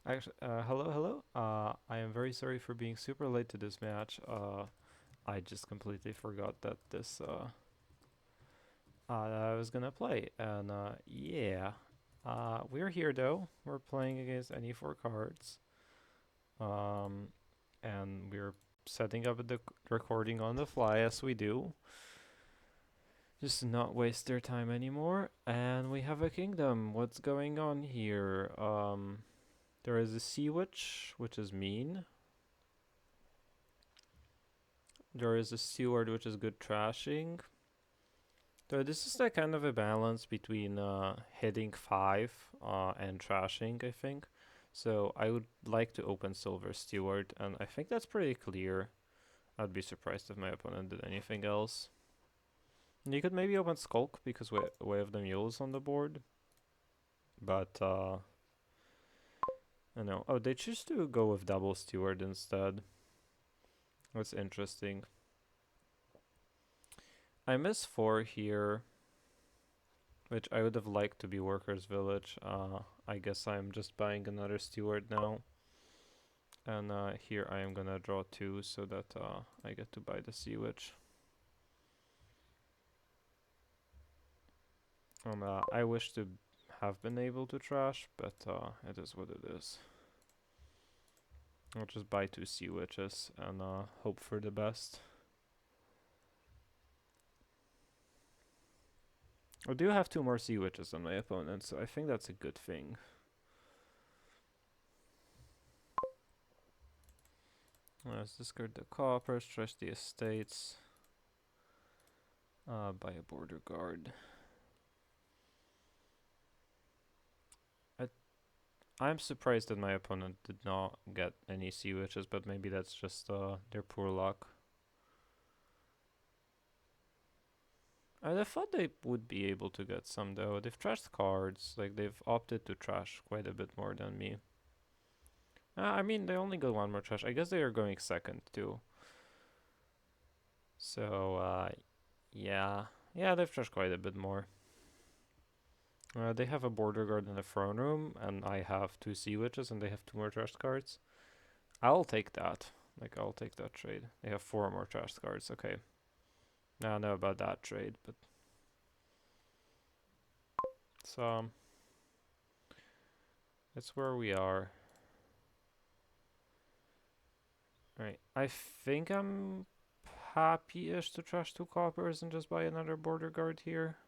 Actually, hello. I am very sorry for being super late to this match. I just completely forgot that I was gonna play, and yeah. We're here though. We're playing against Any4Cards. Um, and we're setting up the recording on the fly as we do, just to not waste their time anymore. And we have a kingdom. What's going on here? There is a sea witch, which is mean. There is a steward, which is good trashing. So this is like kind of a balance between hitting 5 and trashing, I think. So I would like to open Silver Steward, and I think that's pretty clear. I'd be surprised if my opponent did anything else. And you could maybe open Skulk, because we have the mules on the board. But, I know. Oh, they choose to go with double Steward instead. That's interesting. I miss 4 here, which I would have liked to be Workers' Village. I guess I'm just buying another Steward now. And here I am gonna draw 2 so that I get to buy the Sea Witch. I wish to have been able to trash, but it is what it is. I'll just buy 2 Sea Witches and hope for the best. I do have 2 more Sea Witches on my opponent, so I think that's a good thing. Let's discard the coppers, trash the estates, buy a border guard. I'm surprised that my opponent did not get any Sea Witches, but maybe that's just their poor luck. I thought they would be able to get some though. They've trashed cards, like they've opted to trash quite a bit more than me. I mean, they only got 1 more trash. I guess they are going second too. So, yeah. Yeah, they've trashed quite a bit more. They have a border guard in the throne room, and I have 2 Sea Witches, and they have 2 more trashed cards. I'll take that. Like, I'll take that trade. They have 4 more trashed cards. Okay. I don't know about that trade, but it's it's where we are. Right. I think I'm happy-ish to trash 2 coppers and just buy another border guard here.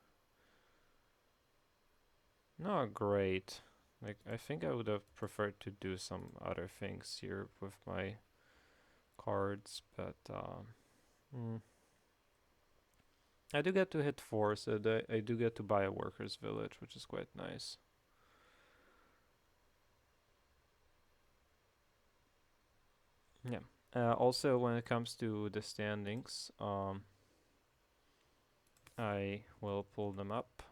Not great. Like, I think I would have preferred to do some other things here with my cards, but I do get to hit 4, so I do get to buy a workers' village, which is quite nice. Yeah. Also, when it comes to the standings, I will pull them up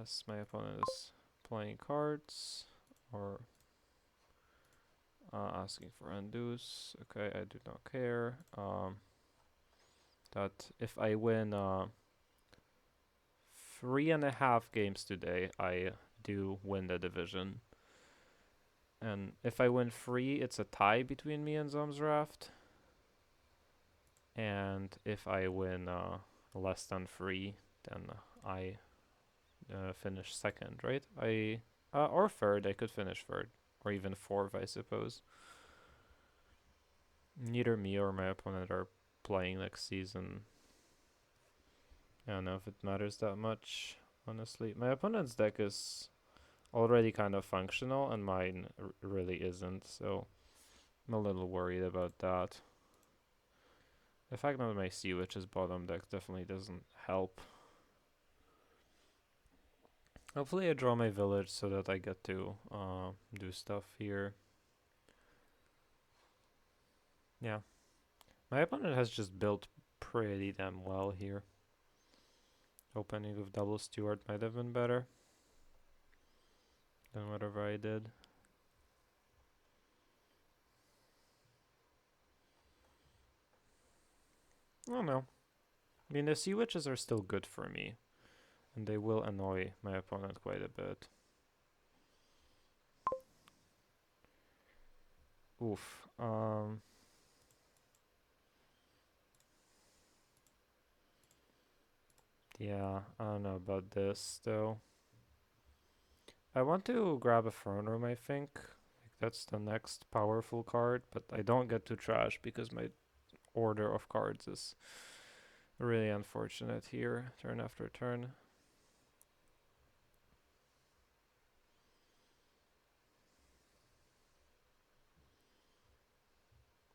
as my opponent is playing cards or asking for undos. Okay, I do not care. That if I win 3.5 games today, I do win the division. And if I win 3, it's a tie between me and Zomsraft. And if I win less than 3, then I finish second, right? Or third. I could finish third, or even fourth, I suppose. Neither me or my opponent are playing next season. I don't know if it matters that much, honestly. My opponent's deck is already kind of functional, and mine really isn't, so I'm a little worried about that. The fact that my Sea Witch's bottom deck definitely doesn't help. Hopefully I draw my village so that I get to do stuff here. Yeah. My opponent has just built pretty damn well here. Opening with double steward might have been better than whatever I did. I don't know. I mean, the Sea Witches are still good for me, and they will annoy my opponent quite a bit. Oof. Yeah, I don't know about this though. I want to grab a throne room, I think. Like that's the next powerful card, but I don't get to trash because my order of cards is really unfortunate here, turn after turn.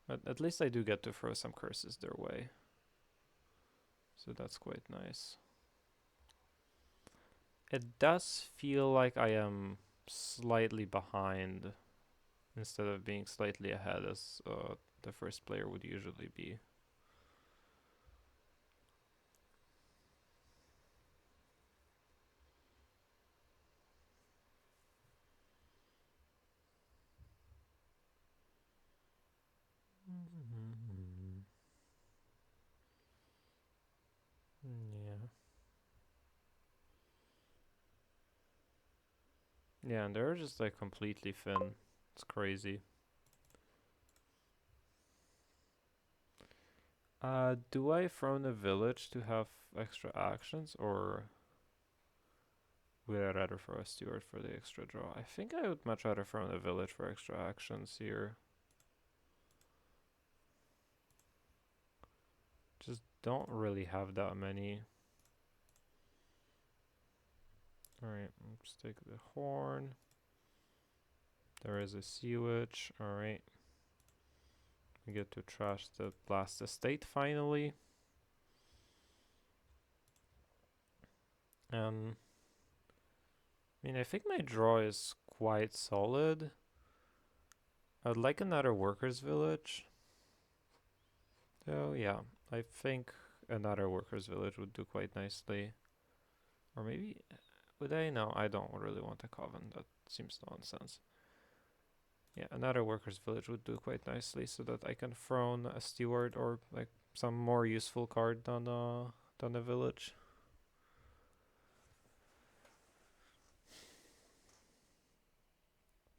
But at least I do get to throw some curses their way. So that's quite nice. It does feel like I am slightly behind instead of being slightly ahead as the first player would usually be. Yeah. Yeah, and they're just like completely thin. It's crazy. Do I throw a village to have extra actions, or would I rather throw a steward for the extra draw? I think I would much rather throw a village for extra actions here. Just don't really have that many. Alright, let's take the horn. There is a sewage. Alright. We get to trash the blast estate finally. I mean, I think my draw is quite solid. I'd like another workers' village. So yeah, I think another workers' village would do quite nicely. Or maybe, would I? No, I don't really want a coven. That seems nonsense. Yeah, another workers' village would do quite nicely so that I can throw a steward or like some more useful card than a village.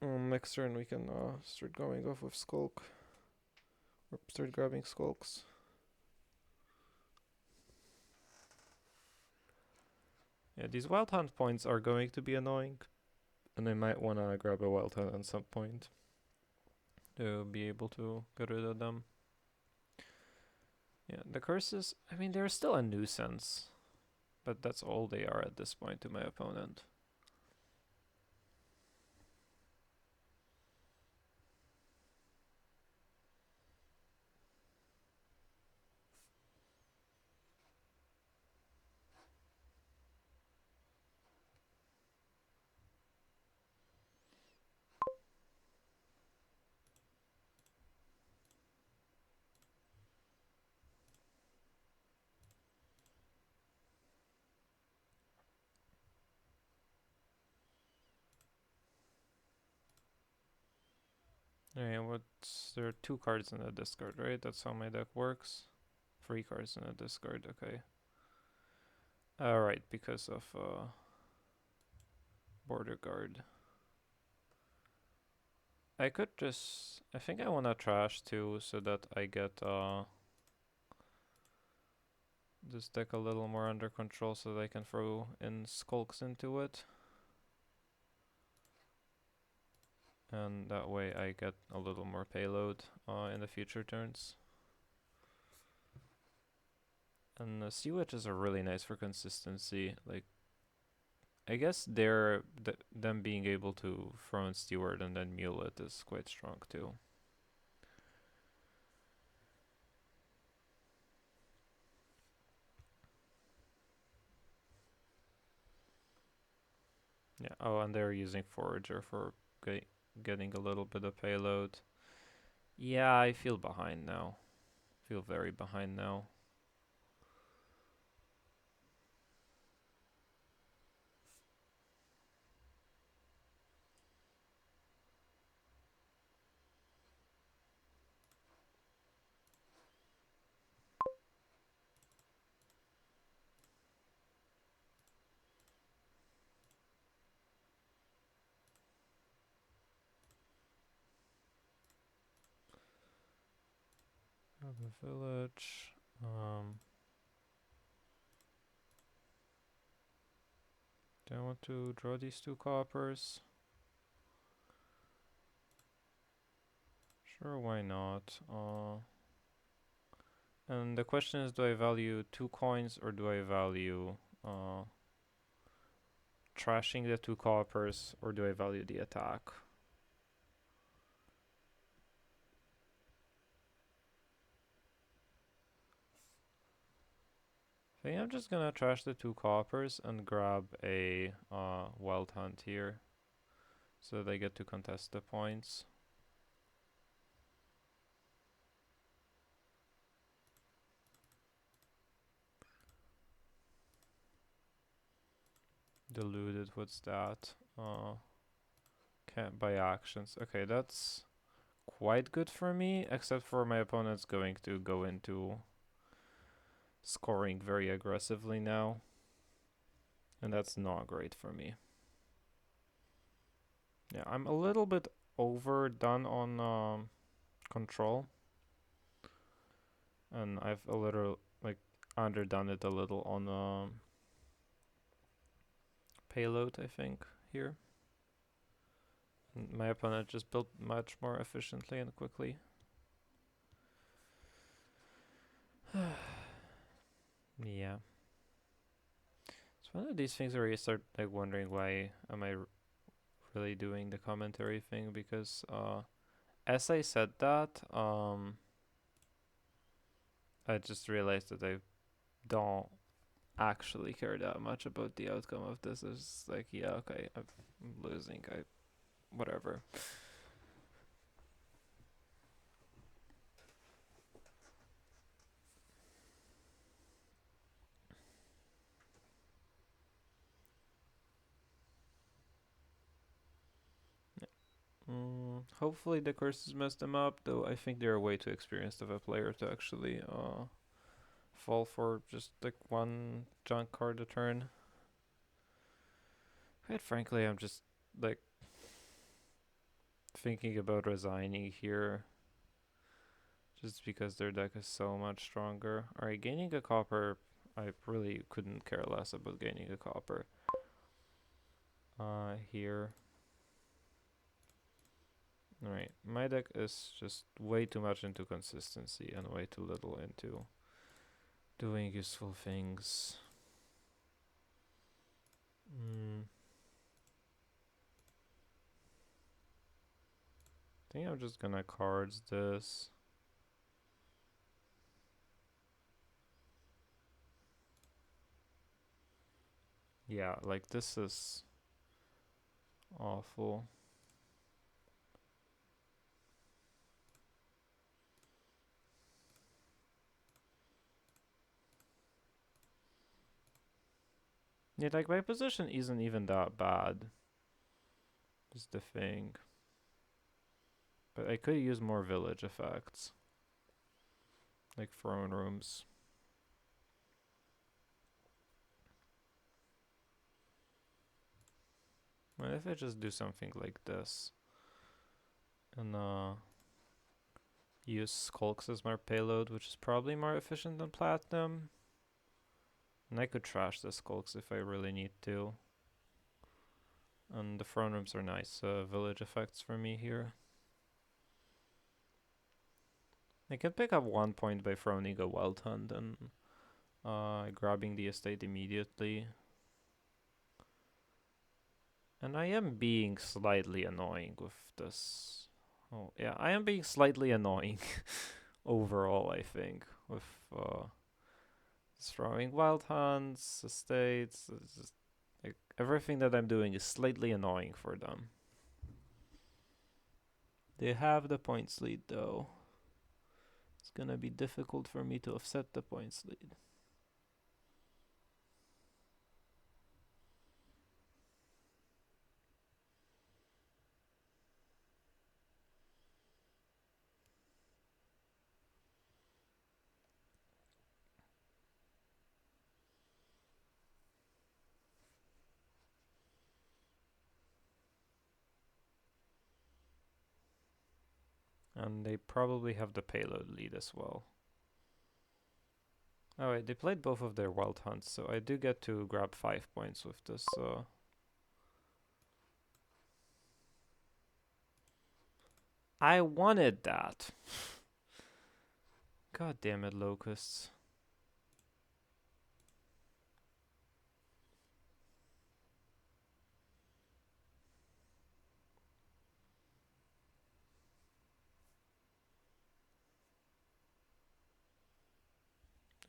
Next turn we can start going off with Skulk. Or start grabbing Skulks. Yeah, these Wild Hunt points are going to be annoying. And I might want to grab a Wild Hunt at some point to be able to get rid of them. Yeah, the curses, I mean, they're still a nuisance. But that's all they are at this point to my opponent. Alright, there are 2 cards in the discard, right? That's how my deck works. 3 cards in the discard, okay. Alright, because of Border Guard. I could just, I think I wanna trash too so that I get this deck a little more under control so that I can throw in Skulks into it. And that way I get a little more payload in the future turns. And the Sea-Witch is really nice for consistency. Like, I guess them being able to throw in Steward and then mule it is quite strong too. Yeah. Oh, and they're using Forager for getting a little bit of payload. Yeah, I feel behind now. Feel very behind now. Grab a village. Do I want to draw these 2 coppers? Sure, why not? And the question is, do I value 2 coins or do I value trashing the 2 coppers, or do I value the attack? I think I'm just gonna trash the 2 coppers and grab a wild hunt here, so they get to contest the points. Diluted, what's that? Can't buy actions. Okay, that's quite good for me, except for my opponent's going to go into scoring very aggressively now. And that's not great for me. Yeah, I'm a little bit overdone on control. And I've a little, like, underdone it a little on payload, I think, here. And my opponent just built much more efficiently and quickly. Yeah. It's one of these things where you start like wondering, why am I really doing the commentary thing, because as I said that, I just realized that I don't actually care that much about the outcome of this. It's like, yeah, okay, I'm losing, whatever. Hopefully the curses messed them up, though I think they're way too experienced of a player to actually fall for just like 1 junk card a turn. Quite frankly, I'm just like thinking about resigning here, just because their deck is so much stronger. Alright, gaining a copper, I really couldn't care less about gaining a copper. Here. Alright, my deck is just way too much into consistency and way too little into doing useful things. I think I'm just gonna cards this. Yeah, like this is awful. Yeah, like my position isn't even that bad. Is the thing. But I could use more village effects. Like throne rooms. What if I just do something like this? And use skulks as my payload, which is probably more efficient than platinum. And I could trash the skulks if I really need to. And the throne rooms are nice village effects for me here. I can pick up 1 point by throning a wild hunt and grabbing the estate immediately. And I am being slightly annoying with this. Oh, yeah, I am being slightly annoying overall, I think, with throwing wild hunts, estates. It's just, like, everything that I'm doing is slightly annoying for them. They have the points lead, though. It's gonna be difficult for me to offset the points lead. And they probably have the payload lead as well. Oh wait, they played both of their wild hunts, so I do get to grab 5 points with this. I wanted that. God damn it, locusts.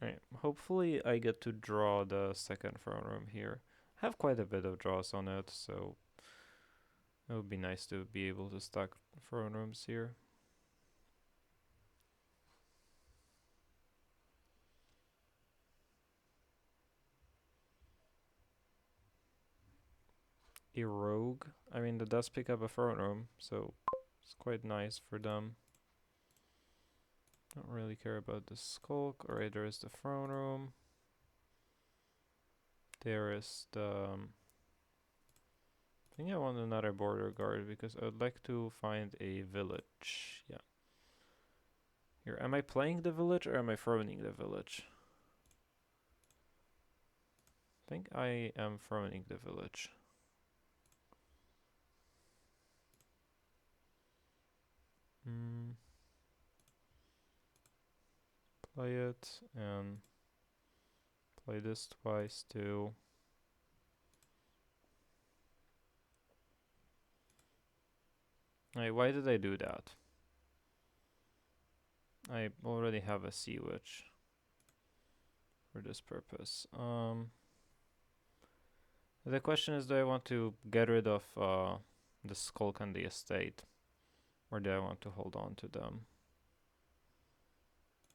Alright, hopefully I get to draw the second throne room here. I have quite a bit of draws on it, so it would be nice to be able to stack throne rooms here. A rogue. I mean, that does pick up a throne room, so it's quite nice for them. Don't really care about the skulk. Alright, there is the throne room. There is the... I think I want another border guard because I would like to find a village. Yeah. Here, am I playing the village or am I throning the village? I think I am throning the village. Play it and play this twice too. Hey, why did I do that? I already have a sea witch for this purpose. The question is, do I want to get rid of the skulk and the estate, or do I want to hold on to them?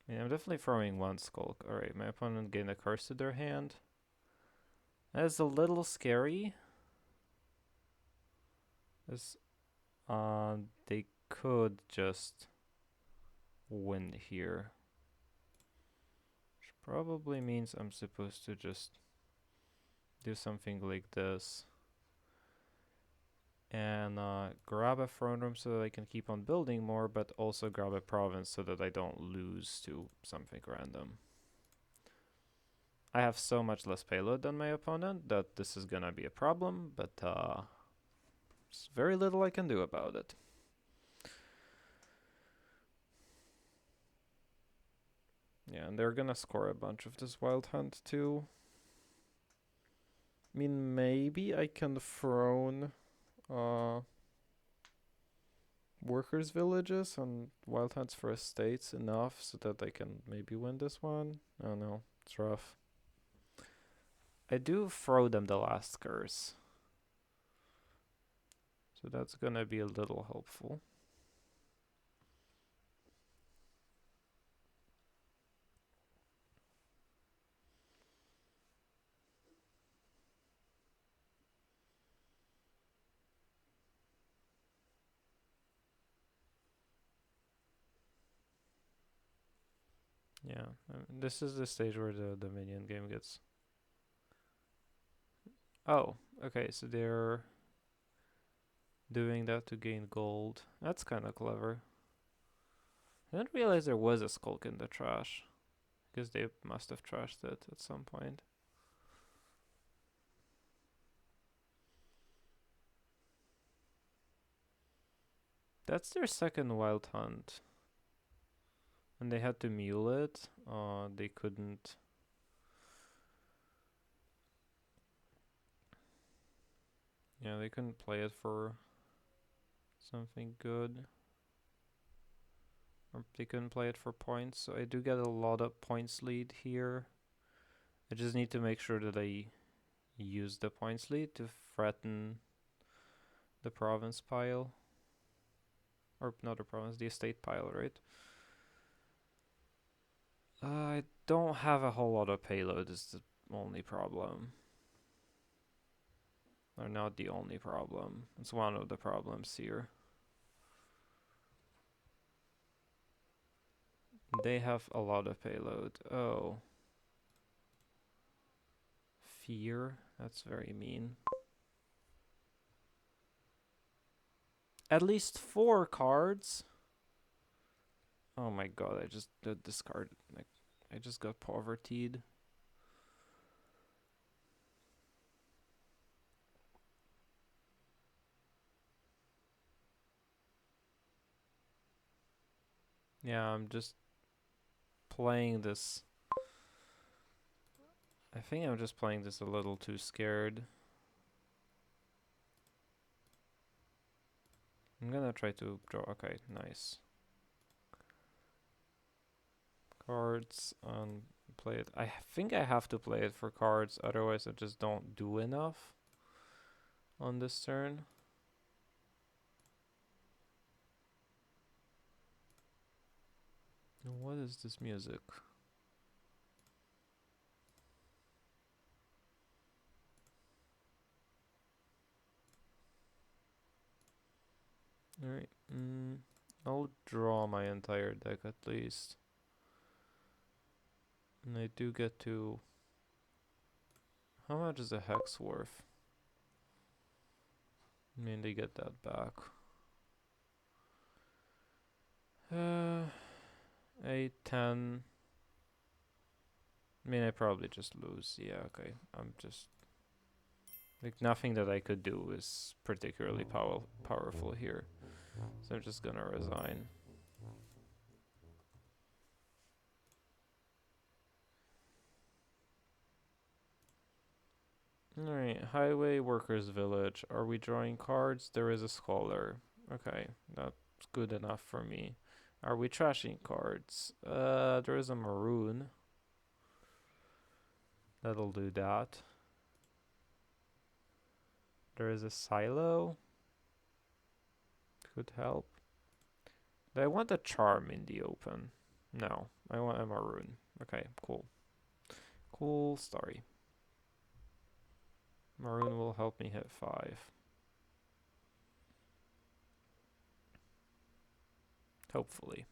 I mean, I'm definitely throwing one skulk. Alright, my opponent gained a curse to their hand. That is a little scary. As they could just win here. Which probably means I'm supposed to just do something like this. And grab a throne room so that I can keep on building more, but also grab a province so that I don't lose to something random. I have so much less payload than my opponent that this is gonna be a problem, but there's very little I can do about it. Yeah, and they're gonna score a bunch of this wild hunt too. I mean, maybe I can throne workers' villages and wild hunts for estates enough so that I can maybe win this one. I don't know, it's rough. I do throw them the last curse, so that's gonna be a little helpful. Yeah, this is the stage where the minion game gets... Oh, okay, so they're doing that to gain gold. That's kind of clever. I didn't realize there was a skulk in the trash, because they must have trashed it at some point. That's their second wild hunt. And they had to mule it. They couldn't... Yeah, they couldn't play it for something good. Or they couldn't play it for points, so I do get a lot of points lead here. I just need to make sure that I use the points lead to threaten the province pile. Or not the province, the estate pile, right? I don't have a whole lot of payload is the only problem. Or not the only problem. It's one of the problems here. They have a lot of payload. Oh. Fear? That's very mean. At least 4 cards? Oh my god, I just discarded like I just got povertied. Yeah, I'm just playing this. I think I'm just playing this a little too scared. I'm gonna try to draw. Okay, nice. Cards and play it. I think I have to play it for cards, otherwise I just don't do enough on this turn. What is this music? Alright, I'll draw my entire deck at least. And I do get to... How much is a hex worth? I mean, they get that back. 8, 10. I mean, I probably just lose. Yeah, okay. I'm just... Like, nothing that I could do is particularly powerful here. So I'm just gonna resign. Alright, Highway Workers Village. Are we drawing cards? There is a scholar. Okay, that's good enough for me. Are we trashing cards? There is a maroon. That'll do that. There is a silo. Could help. Do I want a charm in the open? No, I want a maroon. Okay, cool. Cool story. Maroon will help me hit 5. Hopefully.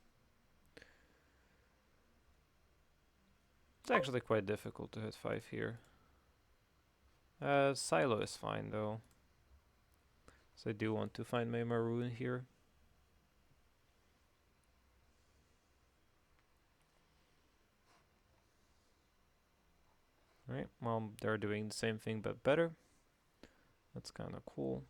It's actually quite difficult to hit 5 here. Silo is fine though. So I do want to find my maroon here. Right, well, they're doing the same thing but better. That's kind of cool.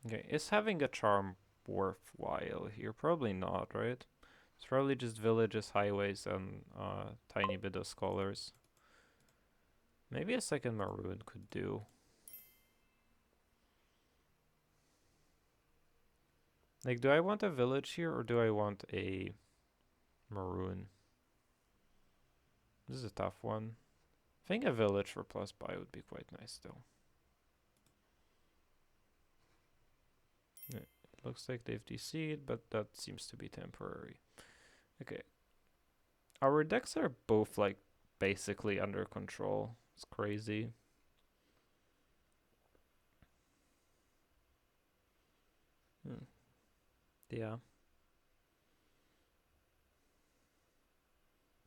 Okay, is having a charm worthwhile here? Probably not, right? It's probably just villages, highways, and tiny bit of scholars. Maybe a second maroon could do. Like, do I want a village here or do I want a maroon? This is a tough one. I think a village for plus buy would be quite nice though. Yeah, it looks like they've DC'd, but that seems to be temporary. Okay. Our decks are both like basically under control. It's crazy. Yeah.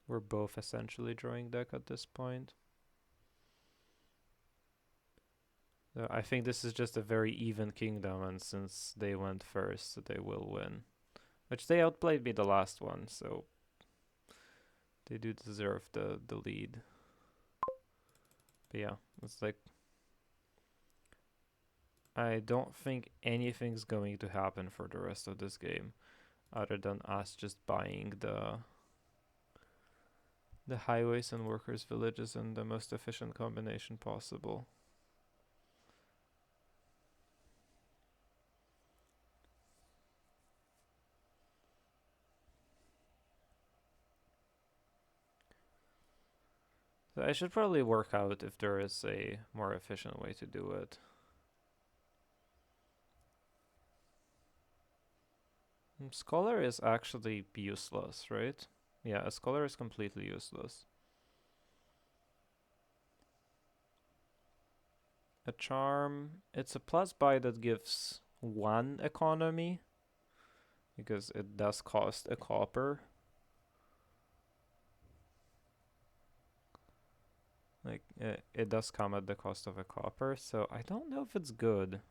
We're both essentially drawing deck at this point. I think this is just a very even kingdom, and since they went first, they will win. Which they outplayed me the last one, so they do deserve the lead. But yeah, it's like I don't think anything's going to happen for the rest of this game other than us just buying the highways and workers villages in the most efficient combination possible. So I should probably work out if there is a more efficient way to do it. Scholar is actually useless, right? Yeah, a scholar is completely useless. A charm, it's a plus buy that gives 1 economy, because it does cost a copper. Like, it does come at the cost of a copper, so I don't know if it's good.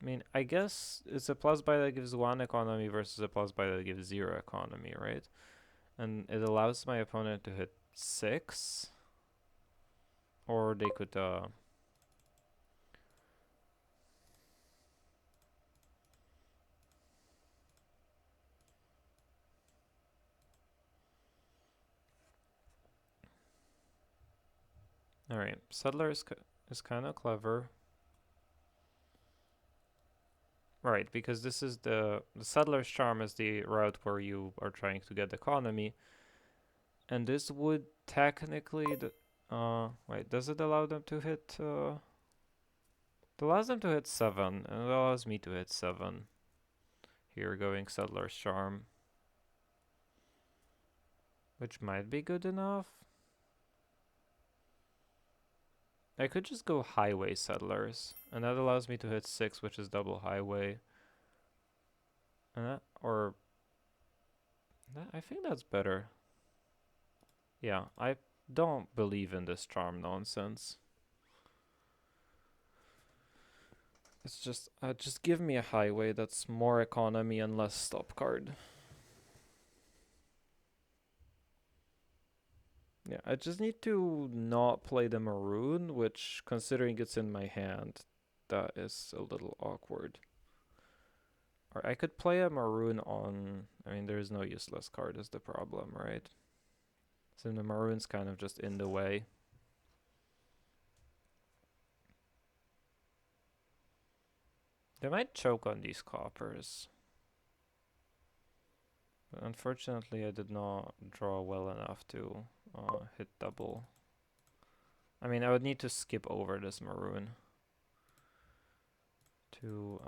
I mean, I guess it's a plus buy that gives 1 economy versus a plus buy that gives 0 economy, right? And it allows my opponent to hit 6. Or they could, Alright, Settler is kind of clever. Right, because this is the Settler's Charm is the route where you are trying to get economy. And this would technically, wait, does it allow them to hit, it allows them to hit 7, and it allows me to hit 7. Here, going Settler's Charm. Which might be good enough. I could just go Highway Settlers, and that allows me to hit 6, which is double Highway. And that, or, I think that's better. Yeah, I don't believe in this charm nonsense. It's just give me a highway that's more economy and less stop card. Yeah, I just need to not play the maroon, which, considering it's in my hand, that is a little awkward. Or I could play a maroon on... I mean, there is no useless card is the problem, right? So the maroon's kind of just in the way. They might choke on these coppers. But unfortunately, I did not draw well enough to hit double. I mean, I would need to skip over this maroon to...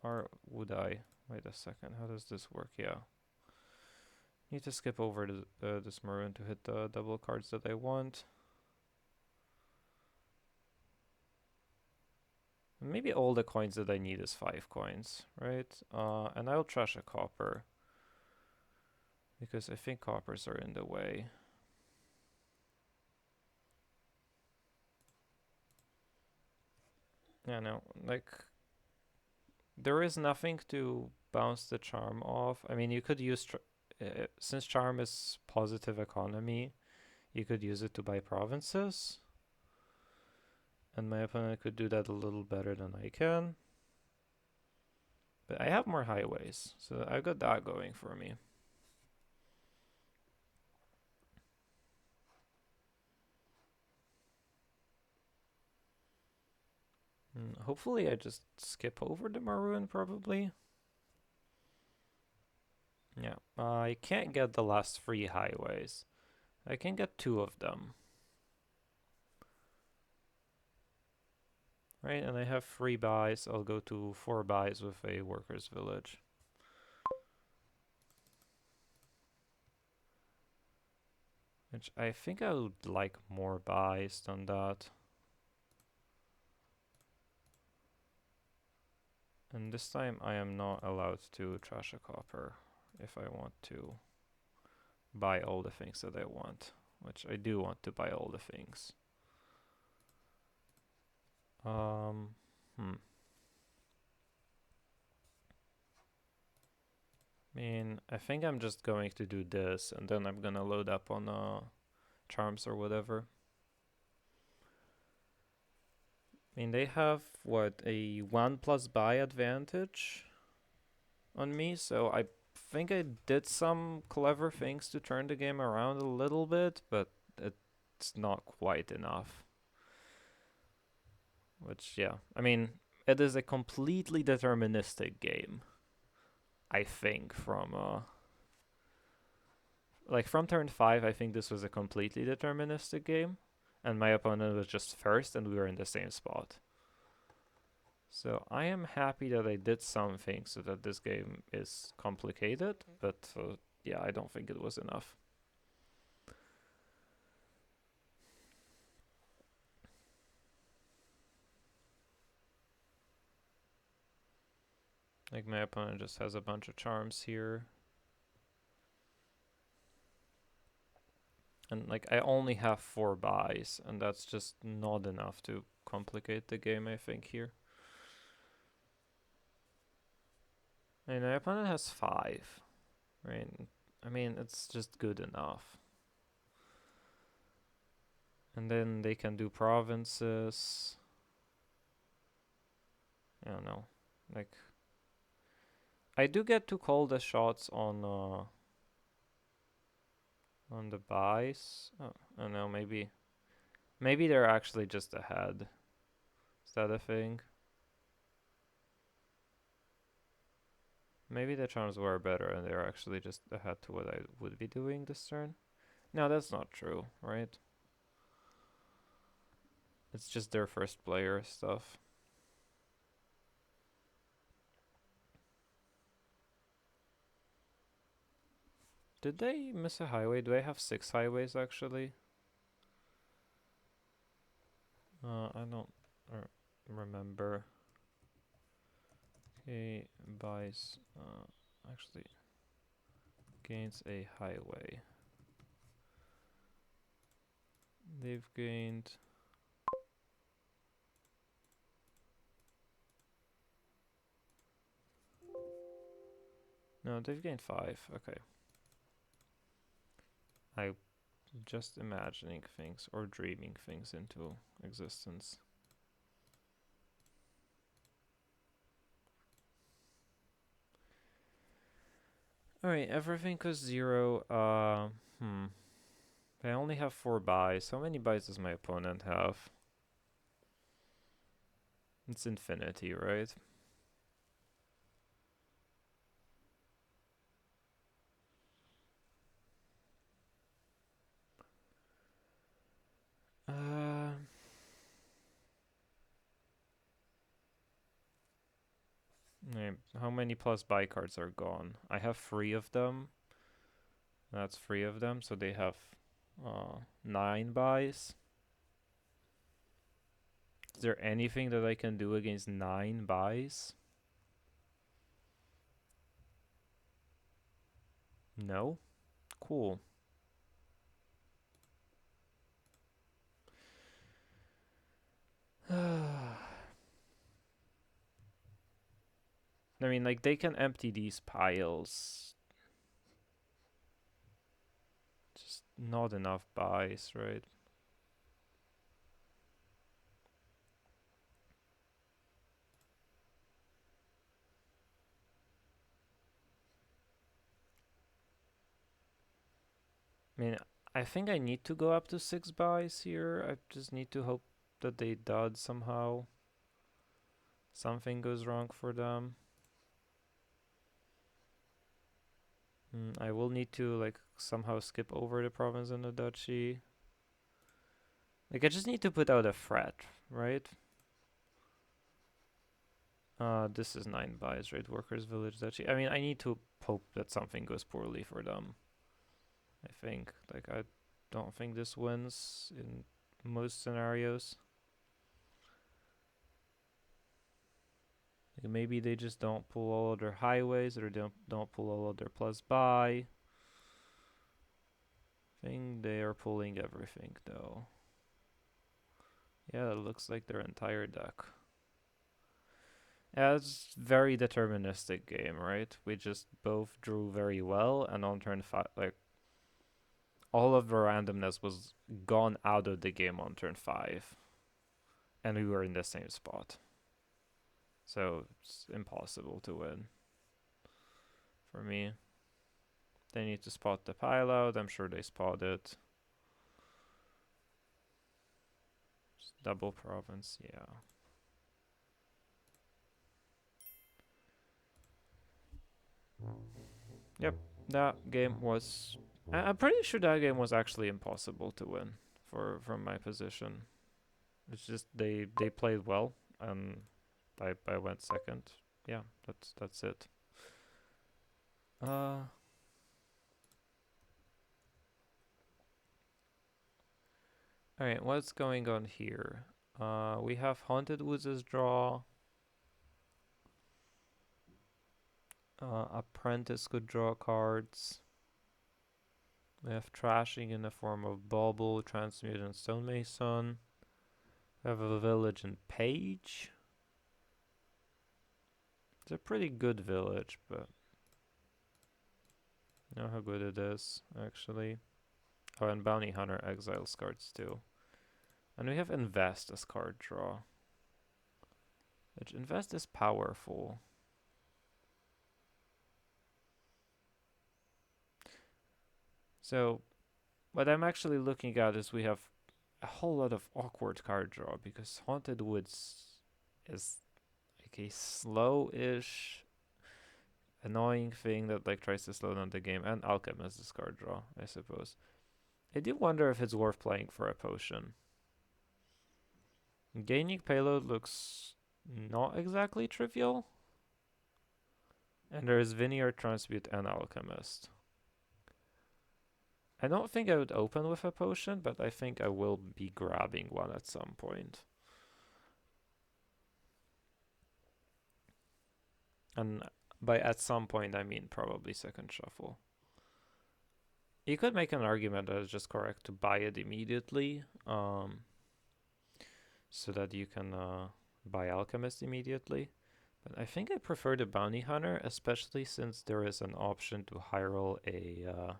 or would I? Wait a second, how does this work? Yeah. Need to skip over this maroon to hit the double cards that I want. Maybe all the coins that I need is 5 coins, right? And I'll trash a copper. Because I think coppers are in the way. Yeah, no, like... There is nothing to bounce the charm off. I mean, you could use... since charm is positive economy, you could use it to buy provinces. And my opponent could do that a little better than I can. But I have more highways, so I've got that going for me. Hopefully I just skip over the maroon, probably. Yeah, I can't get the last 3 highways. I can get 2 of them. Right, and I have 3 buys. I'll go to 4 buys with a workers' village. Which I think I would like more buys than that. And this time I am not allowed to trash a copper if I want to buy all the things that I want. Which I do want to buy all the things. I mean, I think I'm just going to do this, and then I'm gonna load up on charms or whatever. I mean, they have, what, a 1+ buy advantage on me, so I think I did some clever things to turn the game around a little bit, but it's not quite enough. Which, yeah, I mean, it is a completely deterministic game, I think, from from turn 5, I think this was a completely deterministic game, and my opponent was just first, and we were in the same spot. So I am happy that I did something so that this game is complicated, but yeah, I don't think it was enough. Like, my opponent just has a bunch of charms here. And like, I only have 4 buys, and that's just not enough to complicate the game, I think, here. And my opponent has 5, right? I mean, it's just good enough. And then they can do provinces. I don't know. Like, I do get to call the shots on the buys. Oh, I don't know, maybe they're actually just ahead. Is that a thing? Maybe the charms were better and they're actually just ahead to what I would be doing this turn. No, that's not true, right? It's just their first player stuff. Did they miss a highway? Do I have 6 highways actually? I don't remember. Okay, buys, actually gains a highway. They've gained... No, they've gained 5, okay. I'm just imagining things or dreaming things into existence. Alright, everything was 0. I only have 4 buys. How many buys does my opponent have? It's infinity, right? How many plus buy cards are gone? I have 3 of them. That's 3 of them, so they have 9 buys. Is there anything that I can do against 9 buys? No? Cool. I mean, like, they can empty these piles. Just not enough buys, right? I mean, I think I need to go up to 6 buys here. I just need to hope that they dud somehow. Something goes wrong for them. I will need to, like, somehow skip over the province and the duchy. Like, I just need to put out a threat, right? This is 9 buys, right? Workers, village, duchy. I mean, I need to hope that something goes poorly for them. I think. Like, I don't think this wins in most scenarios. Like, maybe they just don't pull all of their highways, or don't pull all of their plus buy. I think they are pulling everything, though. Yeah, it looks like their entire deck. Yeah, it's very deterministic game, right? We just both drew very well, and on turn 5, like, all of the randomness was gone out of the game on turn 5. And we were in the same spot. So it's impossible to win for me. They need to spot the pile out. I'm sure they spot it. Just double province, yeah. Yep, that game was... I'm pretty sure that game was actually impossible to win from my position. It's just they played well, and I went second. Yeah, that's it. Alright, what's going on here? We have Haunted Woods' draw. Apprentice could draw cards. We have Trashing in the form of Bauble, Transmute, and Stonemason. We have a village in Page. It's a pretty good village, but you know how good it is, actually. Oh, and Bounty Hunter exiles cards too. And we have Invest as card draw. Which Invest is powerful. So, what I'm actually looking at is we have a whole lot of awkward card draw because Haunted Woods is like a slow-ish, annoying thing that like tries to slow down the game, and Alchemist is card draw, I suppose. I do wonder if it's worth playing for a potion. Gaining payload looks not exactly trivial. And there is Vineyard, Transmute, and Alchemist. I don't think I would open with a potion, but I think I will be grabbing one at some point. And by at some point, I mean probably second shuffle. You could make an argument that it's just correct to buy it immediately, so that you can buy Alchemist immediately. But I think I prefer the Bounty Hunter, especially since there is an option to high roll a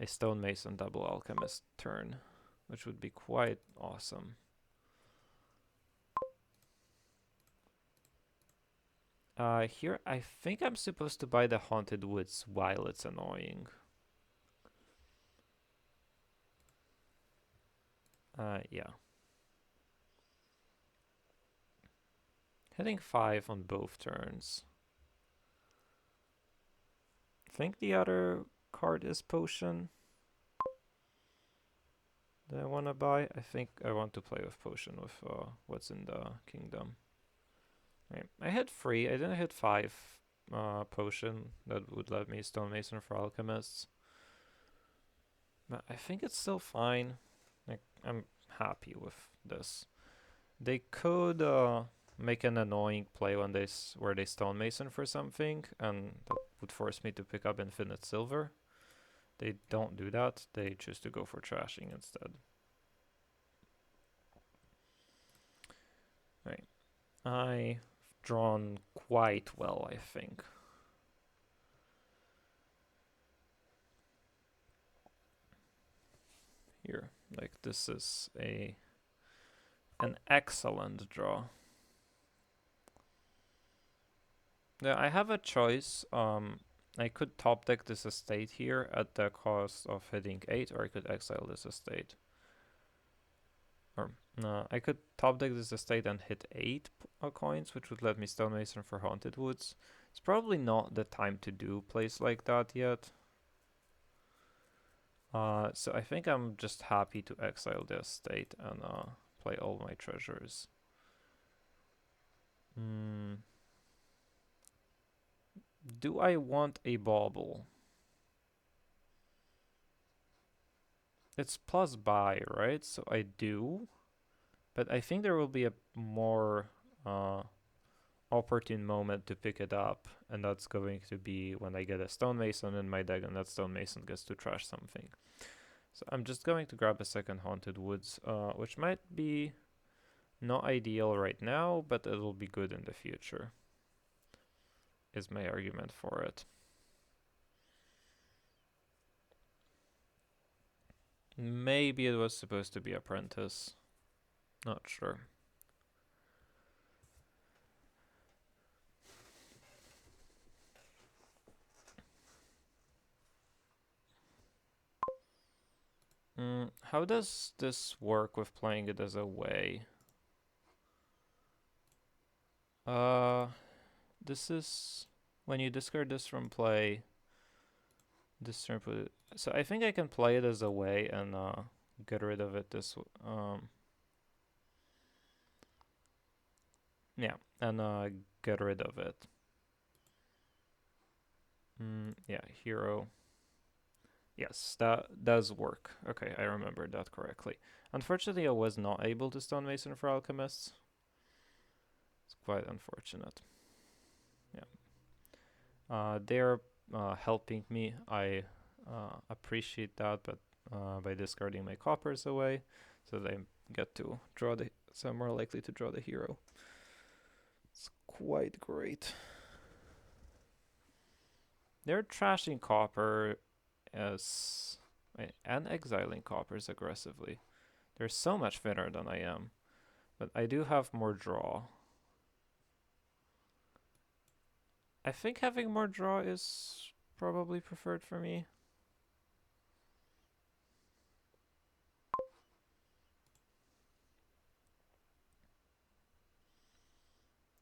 Stonemason double Alchemist turn, which would be quite awesome. Here, I think I'm supposed to buy the Haunted Woods while it's annoying. Yeah. Hitting 5 on both turns. I think the other card is Potion that I want to buy. I think I want to play with Potion with what's in the Kingdom. Right. I hit 3. I didn't hit 5 Potion that would let me Stonemason for Alchemists. But I think it's still fine. Like, I'm happy with this. They could make an annoying play when where they Stonemason for something, and that would force me to pick up Infinite Silver. They don't do that. They choose to go for trashing instead. Right. I've drawn quite well, I think. Here, like this is an excellent draw. Yeah, I have a choice. I could top deck this estate here at the cost of hitting 8, or I could exile this estate. Or I could top deck this estate and hit 8 coins, which would let me Stonemason for Haunted Woods. It's probably not the time to do plays like that yet. So I think I'm just happy to exile the estate and play all my treasures. Do I want a bauble? It's plus buy, right? So I do. But I think there will be a more opportune moment to pick it up. And that's going to be when I get a Stonemason in my deck and that Stonemason gets to trash something. So I'm just going to grab a second Haunted Woods, which might be not ideal right now, but it will be good in the future, is my argument for it. Maybe it was supposed to be Apprentice. Not sure. How does this work with playing it as a way? This is when you discard this from play. This turn put it. So I think I can play it as a way and get rid of it this. Yeah, and get rid of it. Yeah, hero. Yes, that does work. Okay, I remembered that correctly. Unfortunately, I was not able to Stonemason for Alchemists. It's quite unfortunate. Yeah. They're helping me. I appreciate that, but by discarding my coppers away, so they get to draw the, so I'm more likely to draw the hero. It's quite great. They're trashing copper as and exiling coppers aggressively. They're so much thinner than I am, but I do have more draw. I think having more draw is probably preferred for me.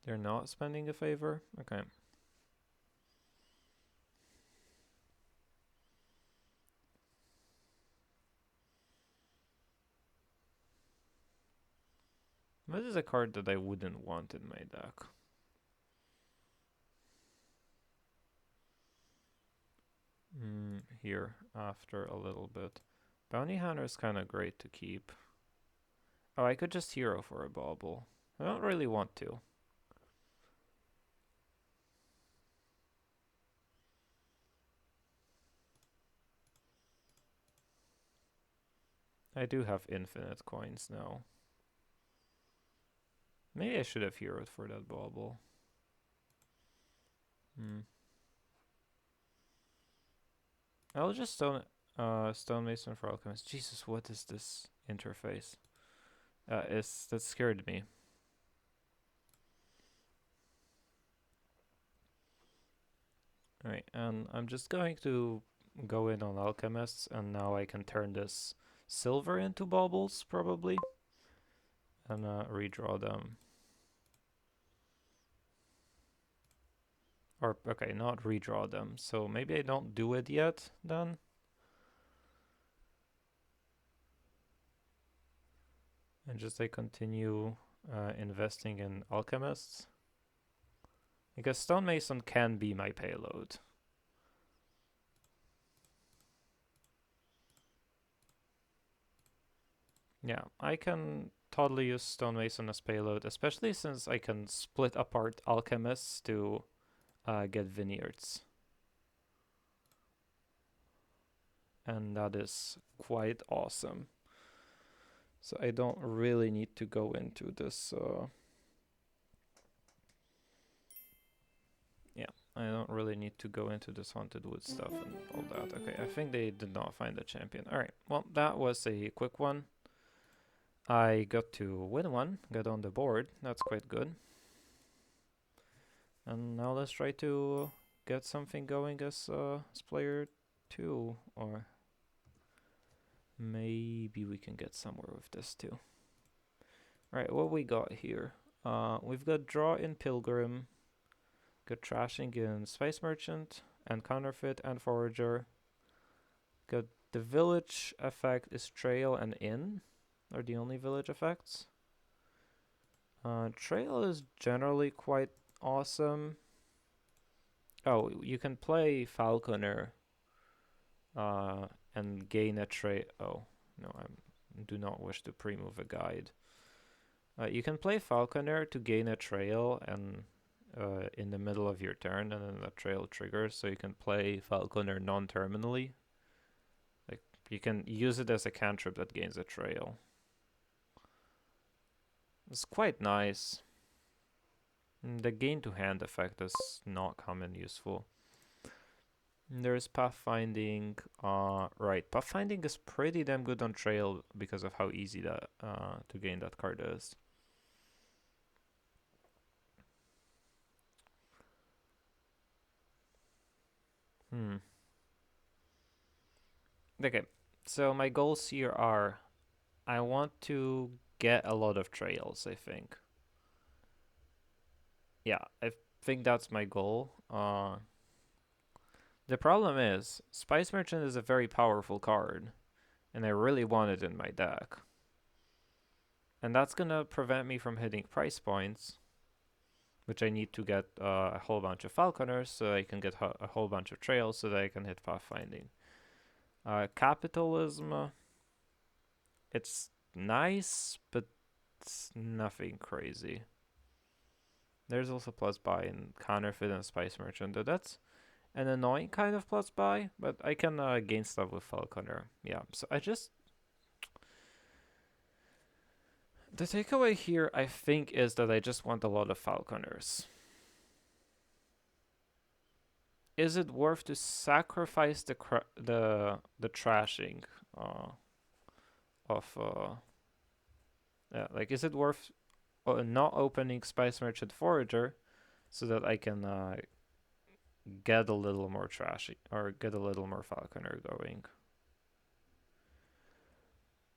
They're not spending a favor? Okay. What is a card that I wouldn't want in my deck? Here, after a little bit. Bounty Hunter is kind of great to keep. Oh, I could just hero for a bauble. I don't really want to. I do have infinite coins now. Maybe I should have heroed for that bauble. I'll just stonemason for alchemist. Jesus, what is this interface? That scared me. Alright, and I'm just going to go in on alchemists, and now I can turn this silver into baubles, probably, and redraw them. Or, okay, not redraw them, so maybe I don't do it yet, then? And just I continue investing in alchemists. Because stonemason can be my payload. Yeah, I can totally use stonemason as payload, especially since I can split apart alchemists to get vineyards. And that is quite awesome. So I don't really need to go into this. Yeah, I don't really need to go into this haunted wood stuff and all that. Okay, I think they did not find a champion. Alright, well, that was a quick one. I got to win one, get on the board. That's quite good. And now let's try to get something going as player 2, or maybe we can get somewhere with this too. Right, what we got here? We've got draw in Pilgrim, got trashing in Spice Merchant, and Counterfeit and Forager. Got the village effect is Trail and Inn, are the only village effects. Trail is generally quite awesome. Oh, you can play Falconer and gain a trail. Oh, no, I do not wish to pre-move a guide. You can play Falconer to gain a trail and in the middle of your turn, and then the trail triggers, so you can play Falconer non-terminally. Like, you can use it as a cantrip that gains a trail. It's quite nice. The gain to hand effect does not come in useful. There's pathfinding. Right, pathfinding is pretty damn good on trail because of how easy that to gain that card is. Okay, so my goals here are, I want to get a lot of trails, I think. Yeah, I think that's my goal. The problem is, Spice Merchant is a very powerful card, and I really want it in my deck. And that's gonna prevent me from hitting price points, which I need to get a whole bunch of Falconers so I can get a whole bunch of trails so that I can hit pathfinding. Capitalism, it's nice, but it's nothing crazy. There's also plus buy in Counterfeit and Spice Merchant. That's an annoying kind of plus buy, but I can gain stuff with Falconer. Yeah, so I just... The takeaway here, I think, is that I just want a lot of falconers. Is it worth to sacrifice the trashing of yeah, like, is it worth not opening Spice Merchant Forager so that I can get a little more trashy or get a little more falconer going?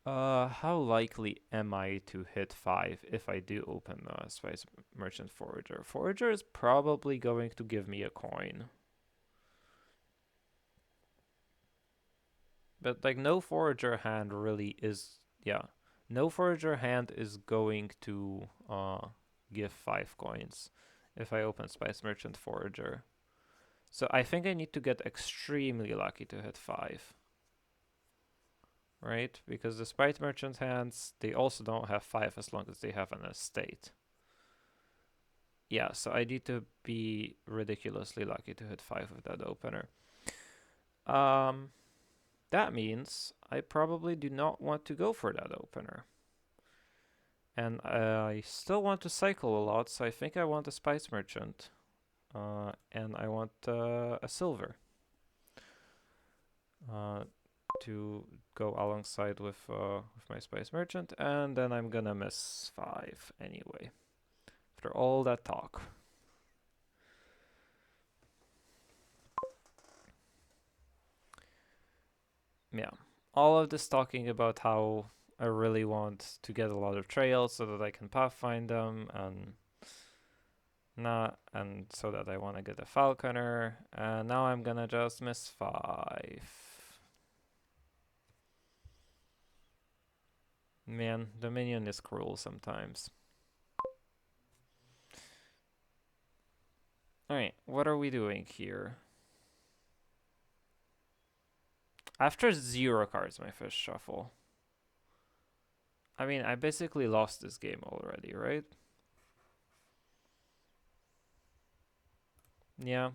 How likely am I to hit 5 if I do open Spice Merchant Forager? Forager is probably going to give me a coin. But like no forager hand really is, yeah. No forager hand is going to give 5 coins if I open Spice Merchant Forager. So I think I need to get extremely lucky to hit 5. Right? Because the Spice Merchant hands, they also don't have 5 as long as they have an estate. Yeah, so I need to be ridiculously lucky to hit 5 with that opener. That means I probably do not want to go for that opener. And I still want to cycle a lot, so I think I want a Spice Merchant. And I want a silver to go alongside with my Spice Merchant. And then I'm gonna miss 5 anyway. After all that talk. Yeah. All of this talking about how I really want to get a lot of trails so that I can pathfind them and so that I want to get a falconer, and now I'm gonna just miss 5. Man, the minion is cruel sometimes. Alright, what are we doing here? After 0 cards my first shuffle. I mean, I basically lost this game already, right? Yeah.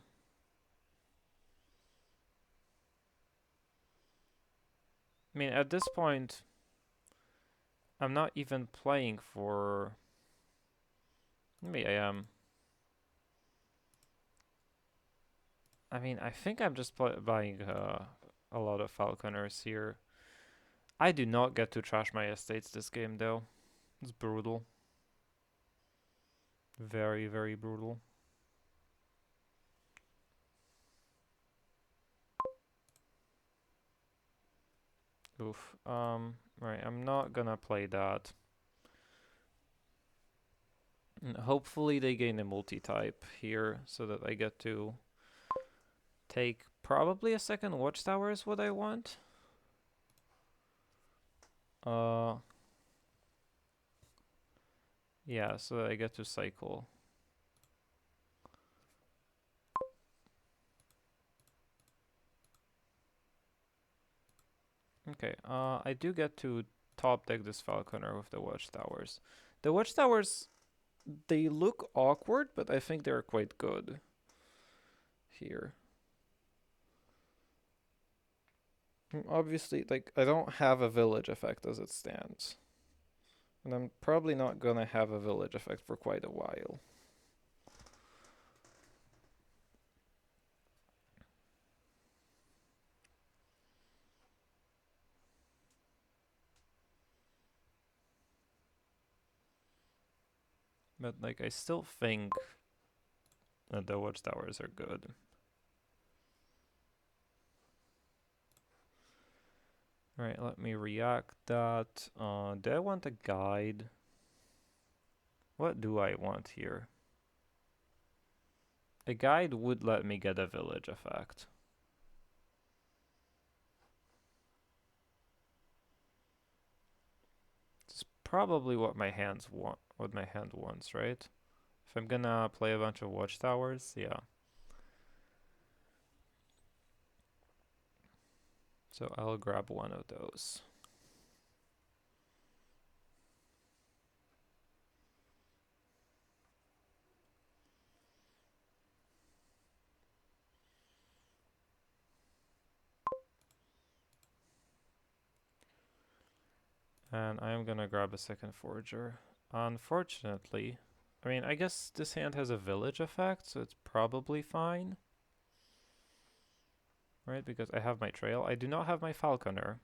I mean, at this point, I'm not even playing for... Maybe I am. I mean, I think I'm just buying a lot of falconers here. I do not get to trash my estates this game, though. It's brutal. Very, very brutal. Oof. Right, I'm not gonna play that. And hopefully they gain a multi-type here so that I get to take probably a second watchtower is what I want. Yeah, so that I get to cycle. Okay, I do get to top deck this falconer with the watchtowers. The watchtowers, they look awkward, but I think they're quite good here. Obviously, like, I don't have a village effect as it stands. And I'm probably not gonna have a village effect for quite a while. But, like, I still think that the watchtowers are good. Alright, let me react that. Do I want a guide? What do I want here? A guide would let me get a village effect. It's probably what my hand wants, right? If I'm gonna play a bunch of watchtowers, yeah. So I'll grab one of those. And I am gonna grab a second forager. Unfortunately, I mean, I guess this hand has a village effect, so it's probably fine. Right, because I have my trail. I do not have my falconer,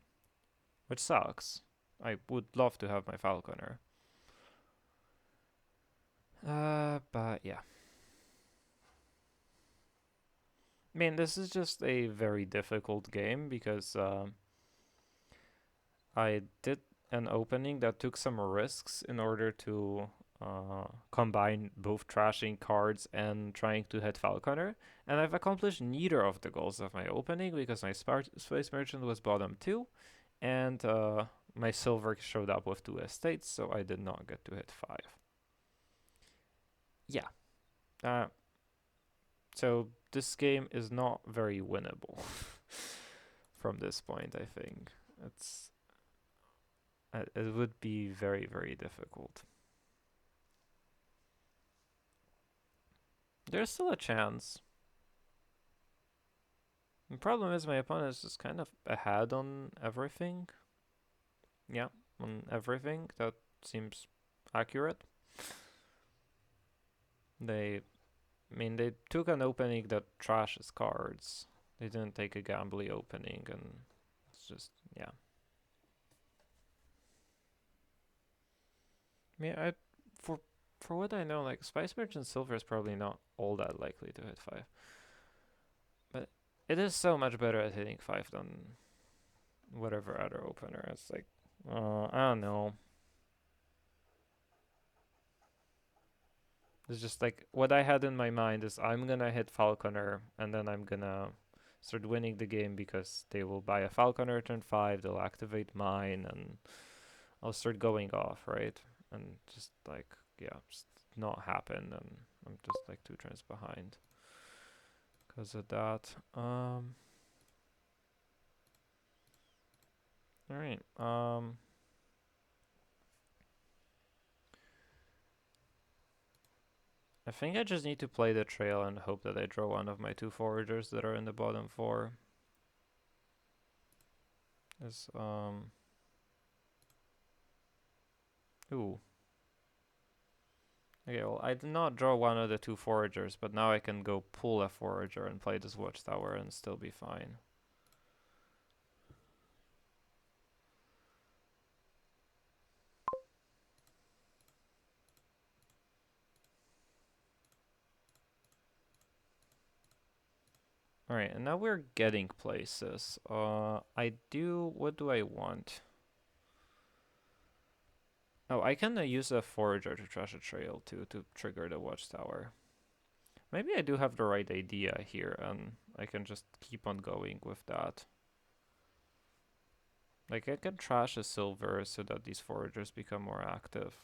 which sucks. I would love to have my falconer. But yeah. I mean, this is just a very difficult game because I did an opening that took some risks in order to combine both trashing cards and trying to hit Falconer. And I've accomplished neither of the goals of my opening because my Space Merchant was bottom 2 and my silver showed up with 2 estates, so I did not get to hit 5. Yeah. Uh, so this game is not very winnable from this point, I think. It would be very, very difficult. There's still a chance. The problem is my opponent is just kind of ahead on everything. Yeah, on everything. That seems accurate. They took an opening that trashes cards. They didn't take a gambly opening, and it's just, yeah. I mean, for what I know, like Spice Merchant Silver is probably not all that likely to hit 5. But it is so much better at hitting 5 than whatever other opener. It's like, I don't know. It's just like what I had in my mind is I'm gonna hit Falconer and then I'm gonna start winning the game because they will buy a Falconer turn 5, they'll activate mine, and I'll start going off, right? And just like, yeah, just not happen, and I'm just like 2 turns behind because of that. Alright, I think I just need to play the trail and hope that I draw one of my 2 foragers that are in the bottom 4. Is ooh. Okay, well, I did not draw one of the 2 foragers, but now I can go pull a forager and play this watchtower and still be fine. Alright, and now we're getting places. What do I want? Oh, I can use a forager to trash a trail too, to trigger the watchtower. Maybe I do have the right idea here, and I can just keep on going with that. Like, I can trash a silver so that these foragers become more active.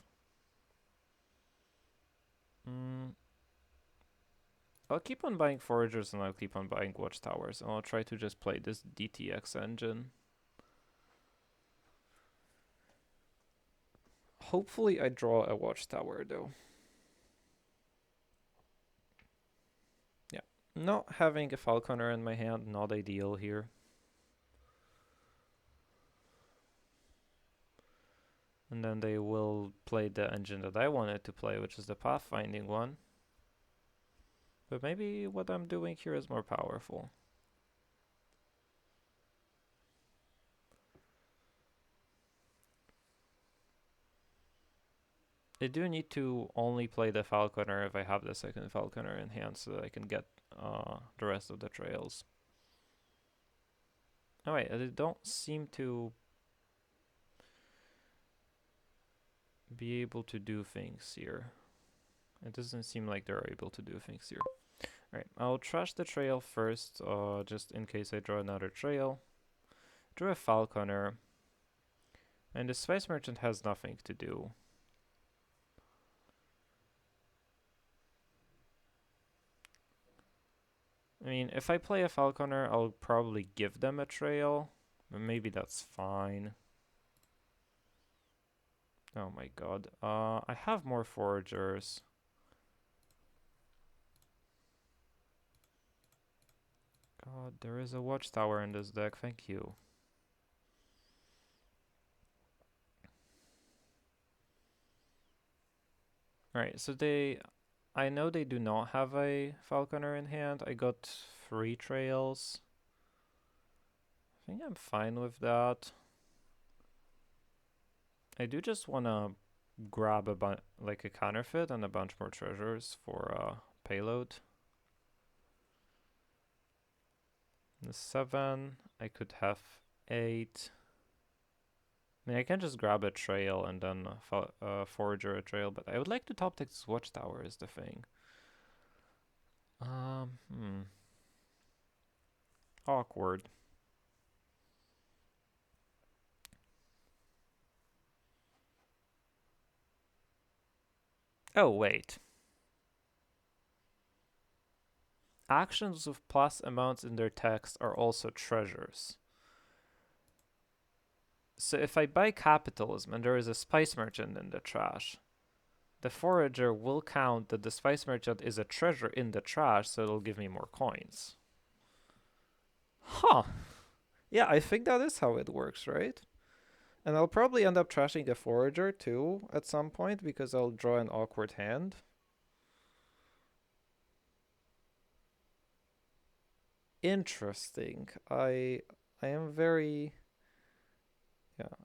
I'll keep on buying foragers and I'll keep on buying watchtowers, and I'll try to just play this DTX engine. Hopefully I draw a watchtower though. Yeah, not having a falconer in my hand, not ideal here. And then they will play the engine that I wanted to play, which is the pathfinding one. But maybe what I'm doing here is more powerful. I do need to only play the falconer if I have the second falconer in hand so that I can get the rest of the trails. Alright, they don't seem to be able to do things here. It doesn't seem like they're able to do things here. Alright, I'll trash the trail first, just in case I draw another trail. Draw a falconer. And the Spice Merchant has nothing to do. I mean, if I play a falconer, I'll probably give them a trail. But maybe that's fine. Oh my god. I have more foragers. God, there is a watchtower in this deck, thank you. Alright, so I know they do not have a falconer in hand. I got 3 trails. I think I'm fine with that. I do just want to grab like a counterfeit and a bunch more treasures for payload. The 7, I could have 8. I mean, I can just grab a trail and then forager a trail, but I would like to top deck this watchtower is the thing. Awkward. Oh, wait. Actions with plus amounts in their text are also treasures. So if I buy capitalism and there is a spice merchant in the trash, the forager will count that the spice merchant is a treasure in the trash, so it'll give me more coins. Huh. Yeah, I think that is how it works, right? And I'll probably end up trashing the forager too at some point because I'll draw an awkward hand. Interesting. I am very